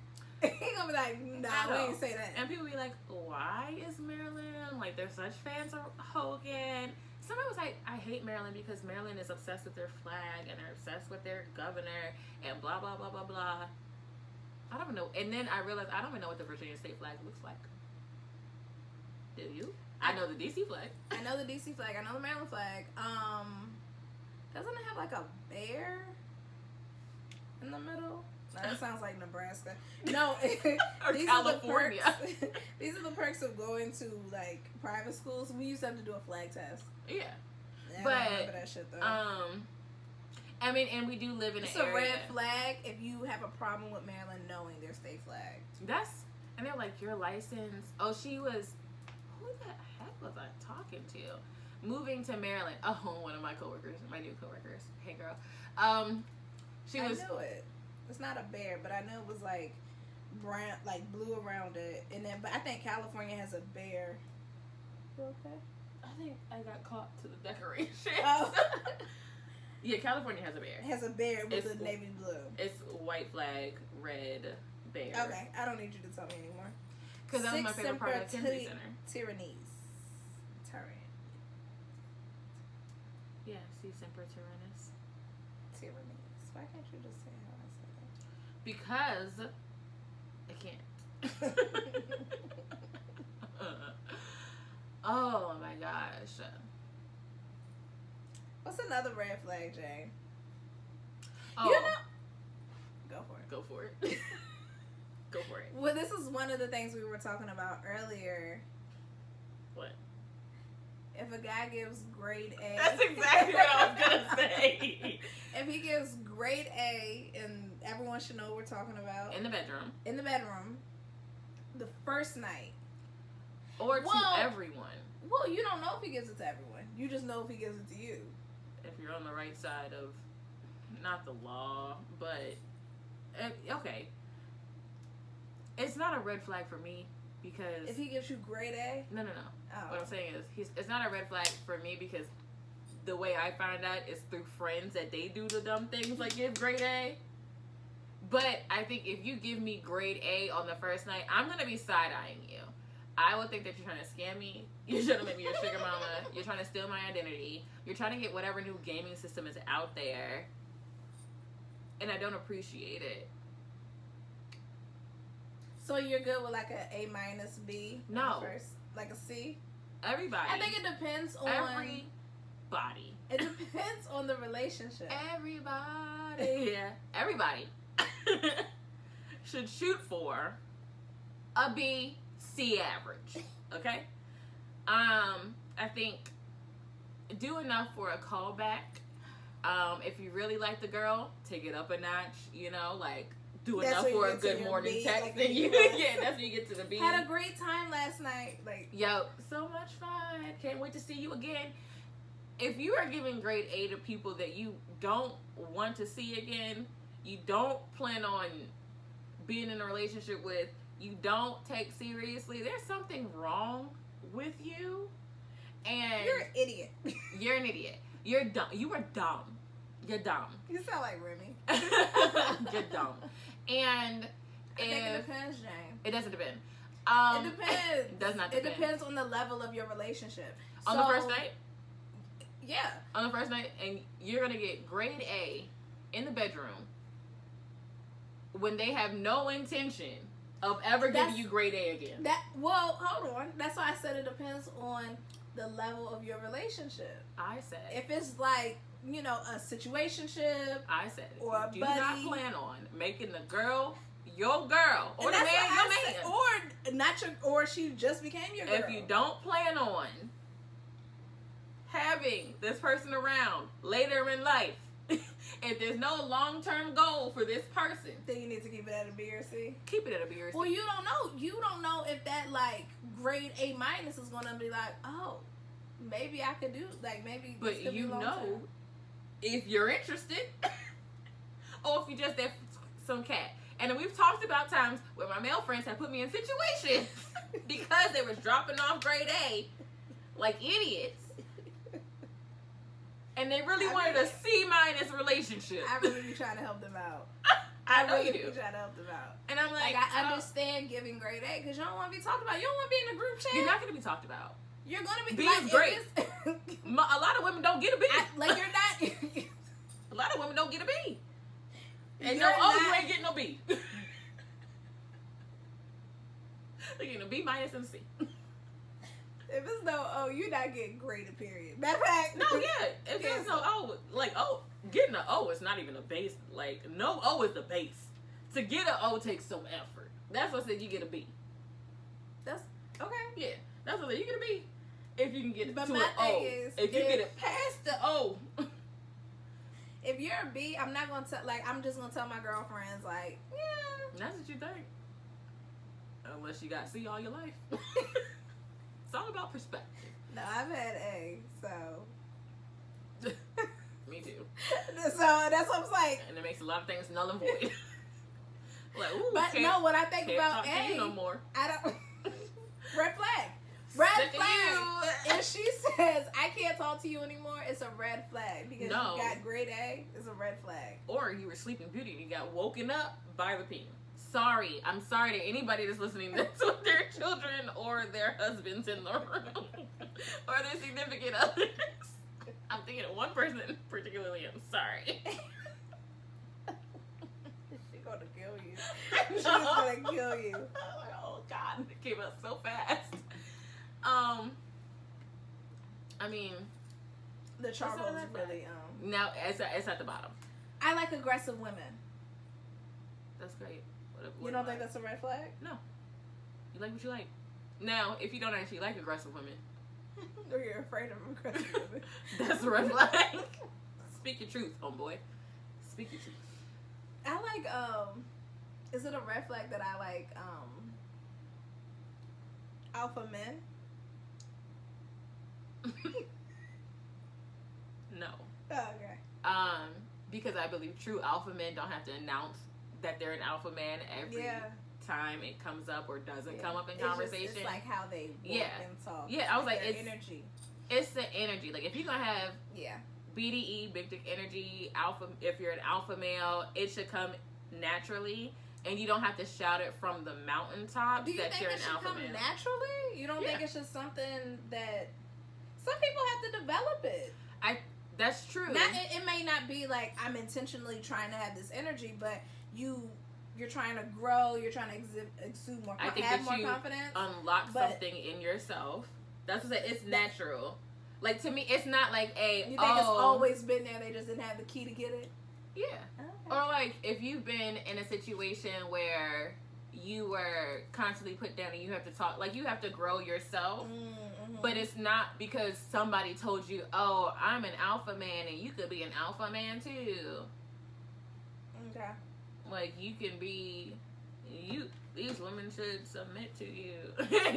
He gonna be like, nah, we ain't say that. And people be like, why is Maryland, like, they're such fans of Hogan? Somebody was like, I hate Maryland because Maryland is obsessed with their flag and they're obsessed with their governor and blah, blah, blah, blah, blah. I don't know. And then I realized I don't even know what the Virginia state flag looks like. Do you? I know the DC flag. I know the DC flag. I know the Maryland flag. Doesn't it have like a bear in the middle? No, that sounds like Nebraska. No, these California. Are the perks. These are the perks of going to like private schools. We used to have to do a flag test. Yeah, but I don't remember that shit though. I mean, and we do live in an area. It's a red flag if you have a problem with Maryland knowing their state flag. And they're like, your license. Oh, she was. Who the heck was I talking to? Moving to Maryland. Oh, one of my coworkers, my new coworkers. Hey, girl. I knew it. It's not a bear, but I know it was like brown, like blue around it, and then. But I think California has a bear. You okay? I think I got caught to the decoration. Oh. Yeah, California has a bear. It has a bear with a navy blue. It's white flag, red bear. Okay, I don't need you to tell me anymore. Because that was my favorite part of the Kennedy Center. Tyrannies. Yeah, see, Semper Tyrannis. Tyrannies. Why can't you just say how I said that? Because I can't. Oh my gosh. What's another red flag, Jay? Oh. You know? Go for it. Go for it. Go for it. Well, this is one of the things we were talking about earlier. What? If a guy gives grade A. That's exactly what I was going to say. If he gives grade A, and everyone should know what we're talking about. In the bedroom. In the bedroom. The first night. Or to everyone. Well, you don't know if he gives it to everyone. You just know if he gives it to you. If you're on the right side of, not the law, but, okay. It's not a red flag for me because... If he gives you grade A? No. Oh. What I'm saying is, it's not a red flag for me because the way I find out is through friends that they do the dumb things like give grade A. But I think if you give me grade A on the first night, I'm going to be side-eyeing you. I would think that you're trying to scam me. You're trying to make me your sugar mama. You're trying to steal my identity. You're trying to get whatever new gaming system is out there. And I don't appreciate it. So you're good with like a A minus B? No. First, like a C? Everybody. I think it depends on... Everybody. It depends on the relationship. Everybody. Yeah. Everybody should shoot for a B, C average. Okay? I think do enough for a callback. If you really like the girl, take it up a notch, you know, like do enough for a good morning text. Like then yeah, that's when you get to the B. Had a great time last night. Like, yo, so much fun. Can't wait to see you again. If you are giving grade A to people that you don't want to see again, you don't plan on being in a relationship with, you don't take seriously, there's something wrong with you. And you're an idiot. You're an idiot. You're dumb. You are dumb. You're dumb. You sound like Remy. You're dumb. And I think it depends, Jane. It doesn't depend. It depends. It does not depend. It depends on the level of your relationship. On the first night? Yeah. On the first night, and you're going to get grade A in the bedroom when they have no intention of ever giving you grade A again. Well, hold on. That's why I said it depends on the level of your relationship. I said. If it's like, you know, a situationship. I said. Or a buddy. Do not plan on making the girl your girl. Or the man your man. Or not your, or she just became your girl. If you don't plan on having this person around later in life, if there's no long-term goal for this person, then you need to keep it at a B or C. Keep it at a B or C. Well, you don't know. You don't know if that like grade A minus is gonna be like, oh, maybe I could do like maybe. But you know, if you're interested, or if you just there some cat. And then we've talked about times where my male friends have put me in situations because they was dropping off grade A like idiots. And they really wanted a C minus relationship. I really be trying to help them out. I know really you do. Be trying to help them out. And I'm like I understand giving grade A because you don't want to be talked about. You don't want to be in a group chat. You're not going to be talked about. You're going to be. B like, is great. A lot of women don't get a B. Like you're not. A lot of women don't get a B. And you ain't getting no B. They're getting a B minus and a C. If it's no O, you're not getting graded, period. Matter of fact. No, yeah. If there's no O, like, getting an O is not even a base. Like, no O is the base. To get an O takes some effort. That's what I said you get a B. That's, okay. Yeah. That's what I said. You get a B. If you can get it to an O. If you get it past the O. If you're a B, I'm not going to, I'm just going to tell my girlfriends, like, yeah. That's what you think. Unless you got C all your life. It's all about perspective. No, I've had A, so. Me too. So that's what I'm like. And it makes a lot of things null and void. Like, ooh, but no, when I think about A, no more. I don't. Red flag. Red flag. If she says I can't talk to you anymore, it's a red flag because you got grade A. It's a red flag. Or you were sleeping beauty and you got woken up by the penis. Sorry. I'm sorry to anybody that's listening that's with their children or their husbands in the room or their significant others. I'm thinking of one person particularly. I'm sorry. She's gonna kill you. She's gonna kill you. Oh God, it came out so fast. I mean, the charcoal is really now it's at the bottom. I like aggressive women. That's great. You don't think that's a red flag? No. You like what you like. Now, if you don't actually like aggressive women, Or you're afraid of aggressive women. That's a red flag. Speak your truth, homeboy. Speak your truth. I like, is it a red flag that I like, alpha men? No. Oh, okay. Because I believe true alpha men don't have to announce that they're an alpha man every time it comes up or doesn't come up in conversation. It's like how they walk and talk. Yeah, I was like, it's energy. It's the energy. Like, if you're gonna have BDE, big dick energy, alpha, if you're an alpha male, it should come naturally. And you don't have to shout it from the mountaintops Do you that think you're it an should alpha come male. naturally? You don't think it's just something that some people have to develop it? That's true. It may not be like I'm intentionally trying to have this energy, but you're trying to grow. You're trying to exude more. I think have that more you confidence. Unlock something in yourself. That's what I said. It's natural. Like, to me, it's not like you think it's always been there. They just didn't have the key to get it. Yeah. Okay. Or like if you've been in a situation where you were constantly put down and you have to talk, like you have to grow yourself, but it's not because somebody told you, oh, I'm an alpha man and you could be an alpha man too. Okay. Like you can be, these women should submit to you.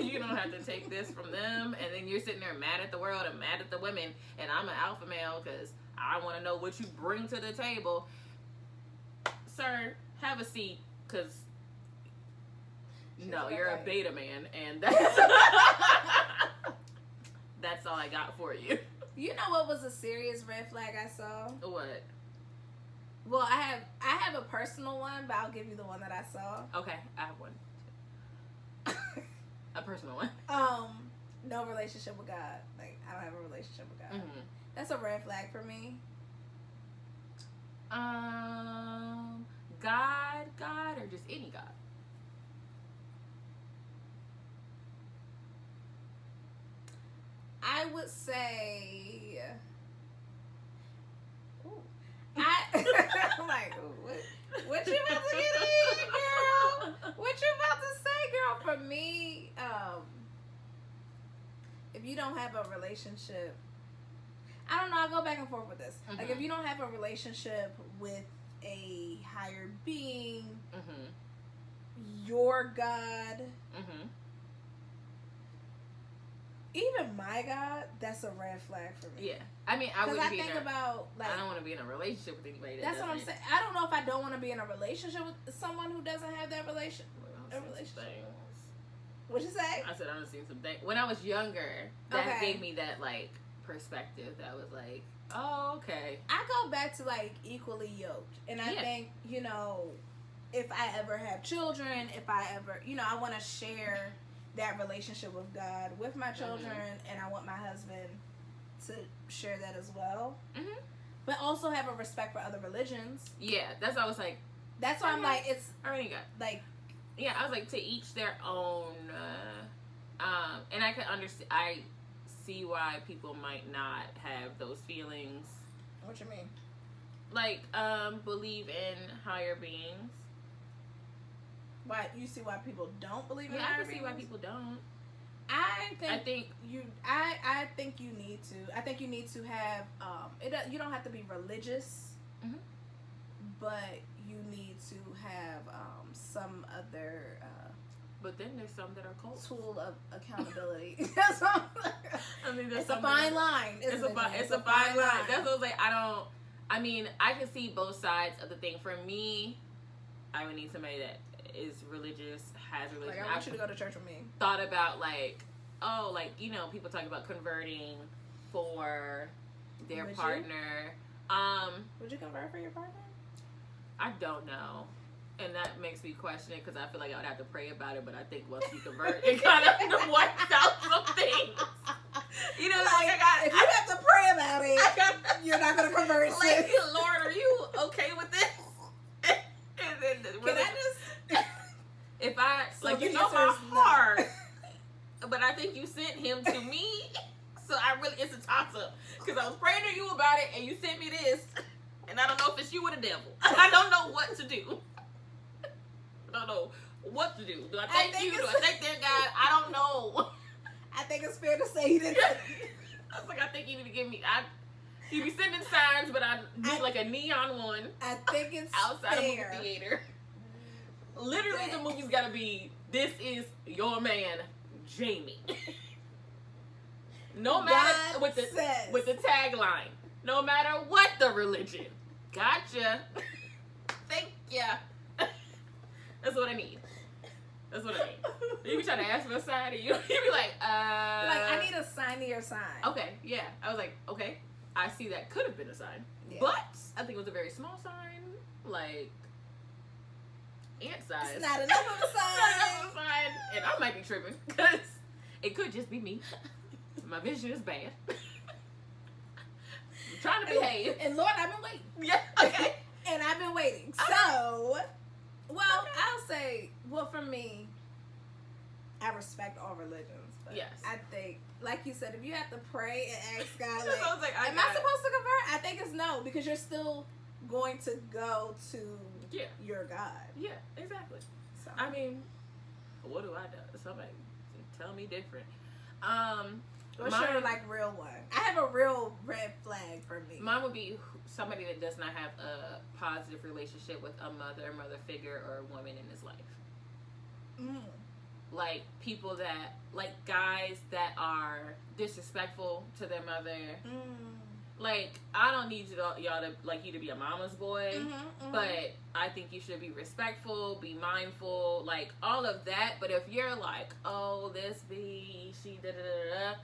You don't have to take this from them, and then you're sitting there mad at the world and mad at the women, and I'm an alpha male because I want to know what you bring to the table. Sir, have a seat, because no, you're a beta man, and that's that's all I got for you. You know what was a serious red flag I saw? What? Well, I have a personal one, but I'll give you the one that I saw. Okay, I have one. A personal one. No relationship with God. Like, I don't have a relationship with God. Mm-hmm. That's a red flag for me. God, or just any God? I would say, I'm like, what you about to get in, girl? What you about to say, girl? For me, if you don't have a relationship, I don't know, I'll go back and forth with this. Mm-hmm. Like, if you don't have a relationship with a higher being, your God, even my God, that's a red flag for me. Yeah, I mean, I wouldn't be about, like, I don't want to be in a relationship with anybody. That's what I'm saying. I don't know if I don't want to be in a relationship with someone who doesn't have that relationship. What'd you say? I said I done seen some things. When I was younger, that gave me that, like, perspective that was like, oh, okay. I go back to, like, equally yoked. And I think, you know, if I ever have children, if I ever, you know, I want to share that relationship with God with my children, and I want my husband to share that as well. But also have a respect for other religions. Yeah, that's why I was like. That's why I'm like, it's already got like. Yeah, I was like, to each their own. And I can understand. I see why people might not have those feelings. What you mean? Like, believe in higher beings. Why you see why people don't believe in higher beings? I can see why people don't. I think you need to. I think you need to have. You don't have to be religious, but you need to have some other. But then there's some that are cults. Tool of accountability. That's what I mean, it's a fine line. It's a fine line. That's what I was like. I mean, I can see both sides of the thing. For me, I would need somebody that is religious, has religion. Like, I want you to go to church with me. Thought about, like, oh, like, you know, people talk about converting for their partner. Would you convert for your partner? I don't know. And that makes me question it, because I feel like I would have to pray about it, but I think once you convert, it kind of wipes out some things. You know, like if you have to pray about it, you're not going to convert. Like, Lord, are you okay with this? And then can I just... If I, so like, you know my heart, but I think you sent him to me, so it's a toss-up. Because I was praying to you about it, and you sent me this, and I don't know if it's you or the devil. I don't know what to do. I don't know what to do. Do I thank you? Do I thank their God? I don't know. I I think it's fair to say you didn't. I was like, I think you need to give me. You be sending signs, but I need like a neon one. I think it's outside fair. of movie theater. Literally, the movie's gotta be. This is your man, Jamie. No matter with the tagline. No matter what the religion. Gotcha. Thank ya. That's what I need. That's what I need. You be trying to ask for a sign, and you be like, I need a sign to your sign. Okay, yeah. I was like, okay, I see that could have been a sign. Yeah. But I think it was a very small sign, like ant size. It's not enough of a sign. Not enough of a sign. And I might be tripping, because it could just be me. My vision is bad. I'm trying to behave. And Lord, I've been waiting. Yeah, okay. And I've been waiting. Okay. So, well, okay. I'll say, for me, I respect all religions. But yes. I think, like you said, if you have to pray and ask God, like, am I supposed to convert? I think it's no, because you're still going to go to your God. Yeah, exactly. So, I mean, what do I do? Somebody tell me different. What's your real one? I have a real red flag for me. Mine would be somebody that does not have a positive relationship with a mother figure, or a woman in his life. Like people that, like guys that are disrespectful to their mother. Like, I don't need y'all to, like, you to be a mama's boy, but I think you should be respectful, be mindful, like, all of that. But if you're like, oh, this be, she da-da-da-da,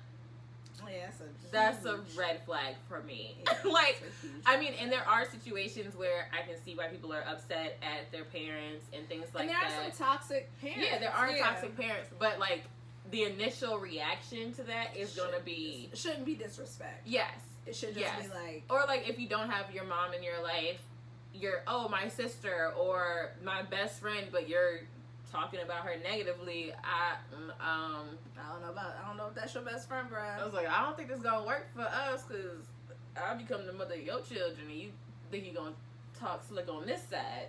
yeah, that's a red flag for me. Yeah, like, I mean, and there are situations where I can see why people are upset at their parents and things like that. And there are some toxic parents. Yeah, there are toxic parents, but, like, the initial reaction to that is going to be... Shouldn't be disrespect. Yes. It should just be like... Or, like, if you don't have your mom in your life, you're, oh, my sister or my best friend, but you're talking about her negatively, I don't know if that's your best friend, bro. I was like, I don't think this is going to work for us, because I'll become the mother of your children, and you think you're going to talk slick on this side.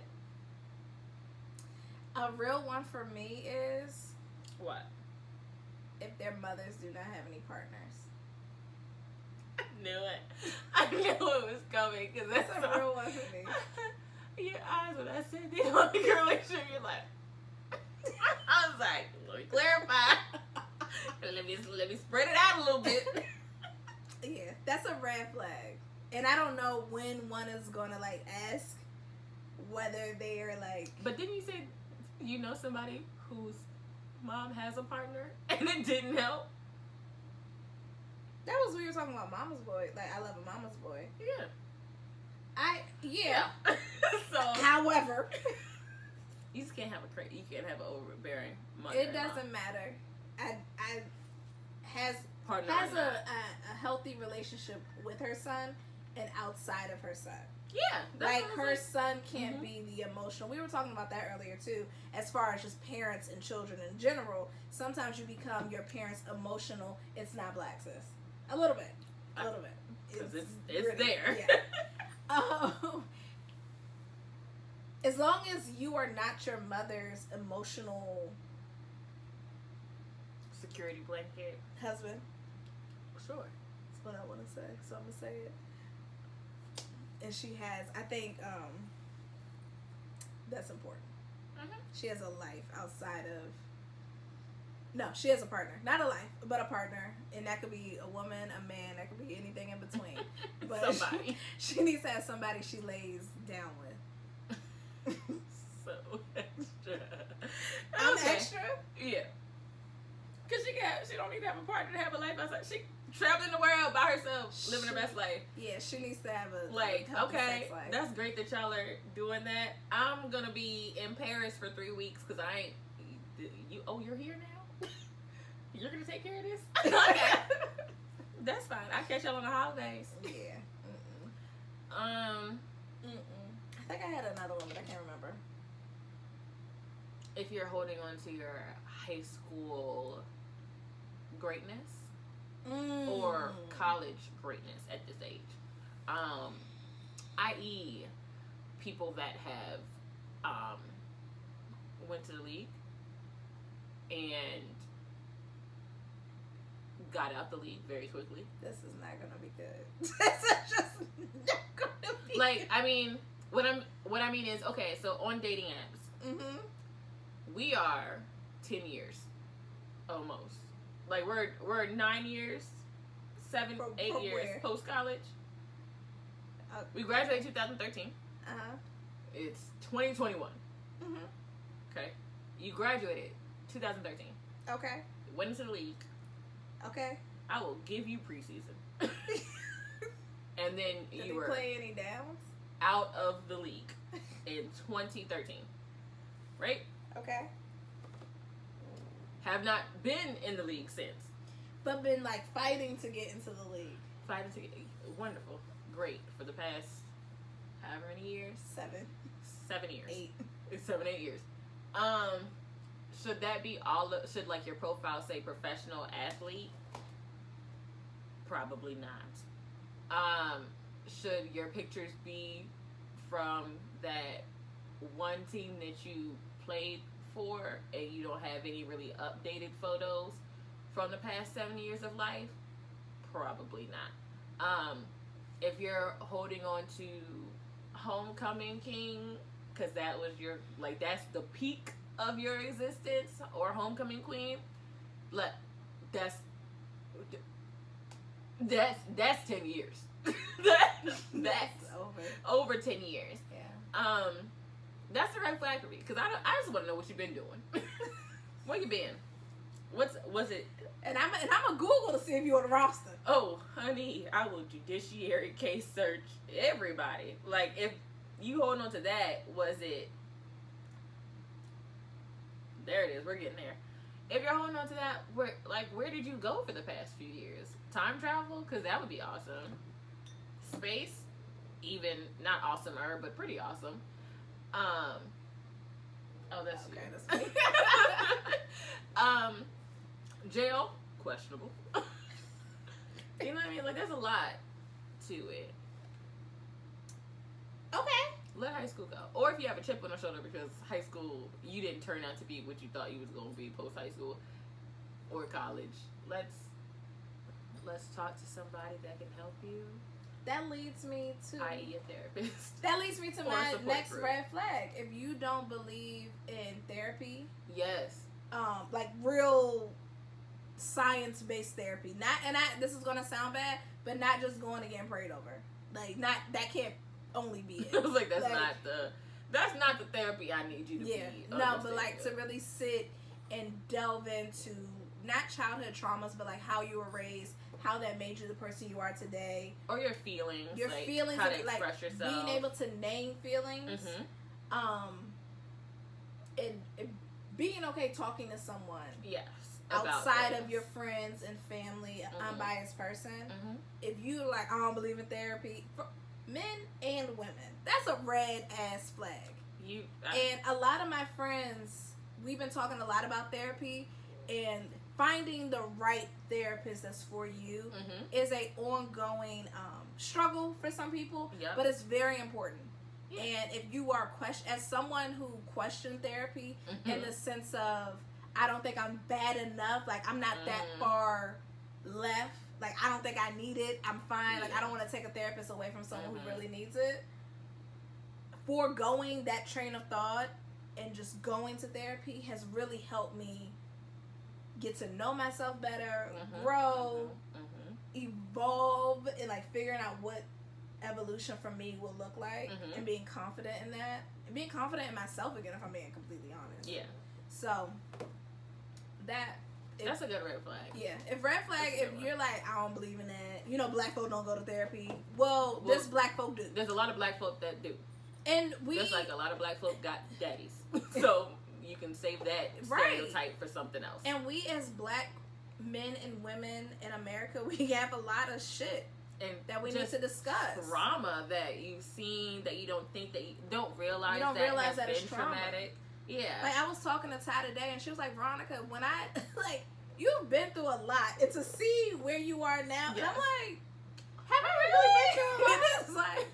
A real one for me is... What? If their mothers do not have any partners. Knew it. I knew it was coming, because that's a real one for me. Your eyes when I said they want a relationship, you're like, I was like, let me clarify. let me spread it out a little bit. Yeah, that's a red flag. And I don't know when one is gonna like ask whether they're like. But didn't you say you know somebody whose mom has a partner and it didn't help? That was we were talking about Mama's Boy. Like, I love a Mama's Boy. Yeah. Yeah. So, however, you just can't have you can't have an overbearing mother. It doesn't matter. I has a healthy relationship with her son and outside of her son. Yeah, like her son can't be the emotional. We were talking about that earlier too. As far as just parents and children in general, sometimes you become your parents' emotional. It's not black, sis. A little bit. Because it's there. Yeah. As long as you are not your mother's emotional security blanket husband. Sure. That's what I want to say. So I'm going to say it. And she has, I think, that's important. She has a life outside of, no, she has a partner. Not a life, but a partner. And that could be a woman, a man, that could be anything in between. But somebody. She needs to have somebody she lays down with. So extra. I'm extra? Yeah. Because she don't need to have a partner to have a life outside. She traveling the world by herself, living her best life. Yeah, she needs to have a okay, sex life. That's great that y'all are doing that. I'm gonna be in Paris for 3 weeks because I ain't. You're here now. You're gonna take care of this. Okay, that's fine. I'll catch y'all on the holidays. Yeah. I think I had another one, but I can't remember. If you're holding on to your high school greatness. Or college greatness at this age, i.e., people that have went to the league and got out the league very quickly. This is not gonna be good. This is just not gonna be Like, good. I mean, what I mean is, okay, so on dating apps, we are 10 years, almost. Like, we're 9 years, 8 years post college. We graduated 2013. It's 2021. Okay, you graduated 2013. Okay. Went into the league. Okay. I will give you preseason. And then Did you he were play any downs? out of the league in 2013. Right? Okay. Have not been in the league since. But been like fighting to get into the league. Fighting to get wonderful. Great. For the past however many years? 7 years. 8. It's 7, 8 years. Should that be should like your profile say professional athlete? Probably not. Should your pictures be from that one team that you played for and you don't have any really updated photos from the past 7 years of life? Probably not. If you're holding on to Homecoming King, because that was your, like, that's the peak of your existence, or Homecoming Queen, like, that's 10 years. that's over 10 years. Yeah. That's the red flag for me, because I just want to know what you've been doing. Where you been? Was it? And I'm a Google to see if you're on the roster. Oh, honey, I will judiciary case search everybody. Like, if you hold on to that, was it? There it is. We're getting there. If you're holding on to that, where did you go for the past few years? Time travel? Because that would be awesome. Space? Even not awesomer, but pretty awesome. Oh, that's okay. you. That's Jail? Questionable. You know what I mean? Like, there's a lot to it. okay. Let high school go. Or if you have a chip on your shoulder because high school, you didn't turn out to be what you thought you was going to be post high school or college. Let's talk to somebody that can help you. That leads me to i.e. a therapist. That leads me to Or my support next group. red flag. If you don't believe in therapy, Yes. like real science-based therapy, this is gonna sound bad, but not just going to get prayed over. Like, not that can't only be it. I was like, that's not the therapy I need you to Yeah, be. no, but like to really sit and delve into not childhood traumas, but like how you were raised, how that made you the person you are today, or your feelings, how how to express like yourself, being able to name feelings, and being okay talking to someone. Yes. Outside of your friends and family, unbiased person. If you like, I don't believe in therapy, for men and women, that's a red ass flag. And a lot of my friends, we've been talking a lot about therapy, and finding the right therapist that's for you is a ongoing struggle for some people, but it's very important. Yeah. And if you are as someone who questioned therapy in the sense of, I don't think I'm bad enough. Like, I'm not that far left. Like, I don't think I need it. I'm fine. Yeah. Like, I don't want to take a therapist away from someone who really needs it. Foregoing that train of thought and just going to therapy has really helped me get to know myself better, grow, evolve, and like figuring out what evolution for me will look like, and being confident in that, and being confident in myself again, if I'm being completely honest. Yeah. So that's a good red flag. Yeah. If red flag, if you're like, I don't believe in that, you know, black folk don't go to therapy. Well, this black folk do. There's a lot of black folk that do. And there's like a lot of black folk got daddies. So you can save that stereotype for something else. And we as black men and women in America, we have a lot of shit that we need to discuss. Trauma that you've seen that you don't think that you don't realize that it's it's traumatic. Yeah. Like, I was talking to Ty today, and she was like, Veronica, when I, like, you've been through a lot. And to see where you are now, and I'm like, have I really been through a lot? It's like,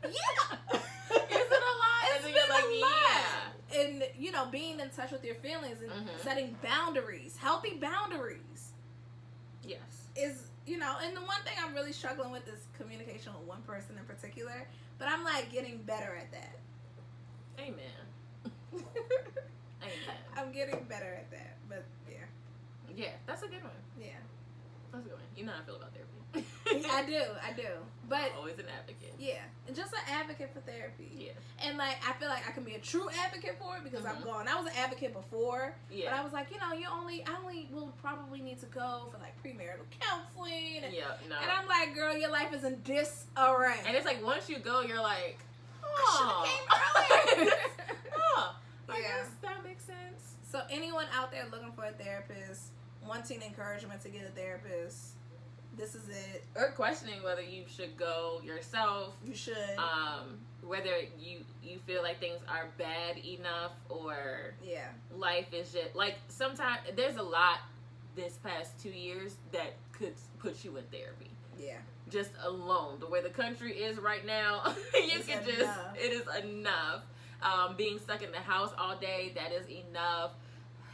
yeah. Is it a lot? It's been a lot. And, you know, being in touch with your feelings and setting boundaries, healthy boundaries. Yes. is, you know, and the one thing I'm really struggling with is communication with one person in particular, but I'm like getting better at that. Amen. Amen. I'm getting better at that, but yeah. Yeah, that's a good one. Yeah. That's a good one. You know how I feel about therapy. I do. But always an advocate. yeah, just an advocate for therapy. Yeah. And like I feel like I can be a true advocate for it because Mm-hmm. I'm gone. I was an advocate before, Yeah. but I was like, you know, I only will probably need to go for like premarital counseling. And, Yeah, no. and I'm like, girl, your life is in disarray. And it's like once you go, you're like, I oh. should have came earlier. Oh. I Yeah. guess that makes sense. So anyone out there looking for a therapist, wanting encouragement to get a therapist, this is it. Or questioning whether you should go yourself. You should. Whether you feel like things are bad enough or Yeah. life is just like sometimes there's a lot this past 2 years that could put you in therapy. Yeah. Just alone, the way the country is right now, you It's can enough. just it is enough. Being stuck in the house all day, that is enough.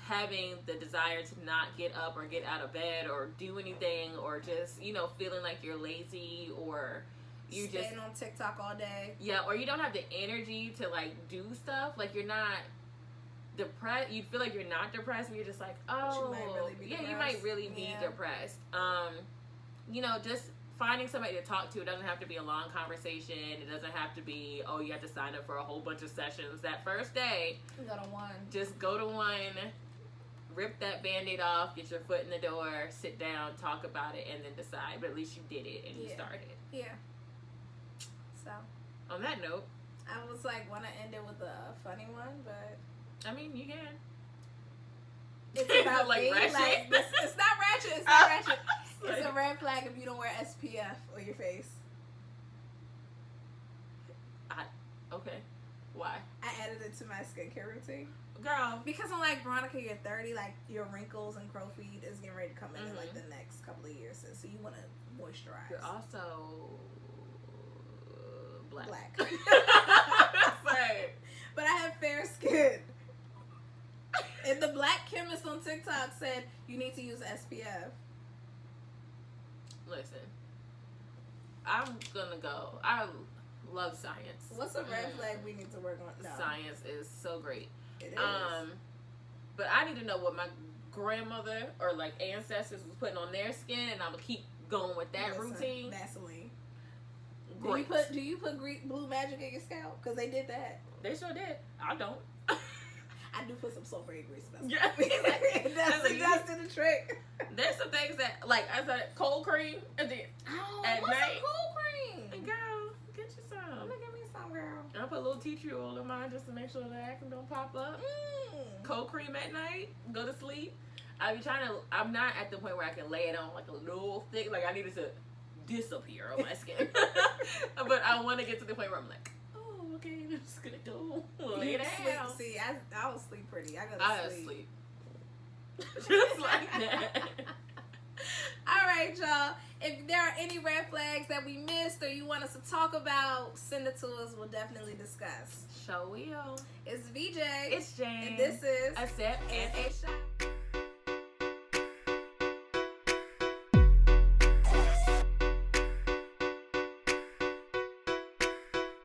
Having the desire to not get up or get out of bed or do anything, or just, you know, feeling like you're lazy or you Staying on TikTok all day. Yeah, or you don't have the energy to like do stuff. Like you're not depressed. You feel like you're not depressed, but you're just like, oh, you might really be yeah, you depressed. might really be Yeah. depressed. You know, just finding somebody to talk to. It doesn't have to be a long conversation. It doesn't have to be, oh, you have to sign up for a whole bunch of sessions that first day. You go to one. Just go to one, rip that Band-Aid off, get your foot in the door, sit down, talk about it, and then decide. But at least you did it and you Yeah. started. Yeah. So, On that note, I was like, want to end it with a funny one, but I mean, you can. it's Is about it, like, me. ratchet? Like, it's not ratchet. It's not ratchet. It's a red flag if you don't wear SPF on your face. Okay. Why? I added it to my skincare routine. Girl. Because I'm like, Veronica, you're 30, like, your wrinkles and crow's feet is getting ready to come in Mhm. like the next couple of years. So you want to moisturize. You're also black. Right. But I have fair skin. And the black chemist on TikTok said you need to use SPF. Listen, I'm gonna go. I love science. What's a red flag we need to work on? No, Science is so great. it is. But I need to know what my grandmother or like ancestors was putting on their skin, and I'm gonna keep going with that Listen, routine. Vaseline. Great. Do you put blue magic in your scalp? Because they did that. They sure did. I don't. I do put some sulfuric grease in my Yeah. scalp. It does do the trick. There's some things that, like I said, cold cream and then Oh, At what's night. some cold cream? girl, get you some. Look at me some, girl. I put a little tea tree oil in mine just to make sure the acne don't pop up. Cold cream at night, go to sleep. I'm not at the point where I can lay it on like a little thick, like I need it to disappear on my skin. But I want to get to the point where I'm like, oh, okay, I'm just gonna go lay down. See, I will sleep pretty. I go to I sleep. sleep. Just like that. All right, y'all. If there are any red flags that we missed or you want us to talk about, send it to us. We'll definitely discuss. Show will. It's VJ. It's Jane. And this is A sip and a shot.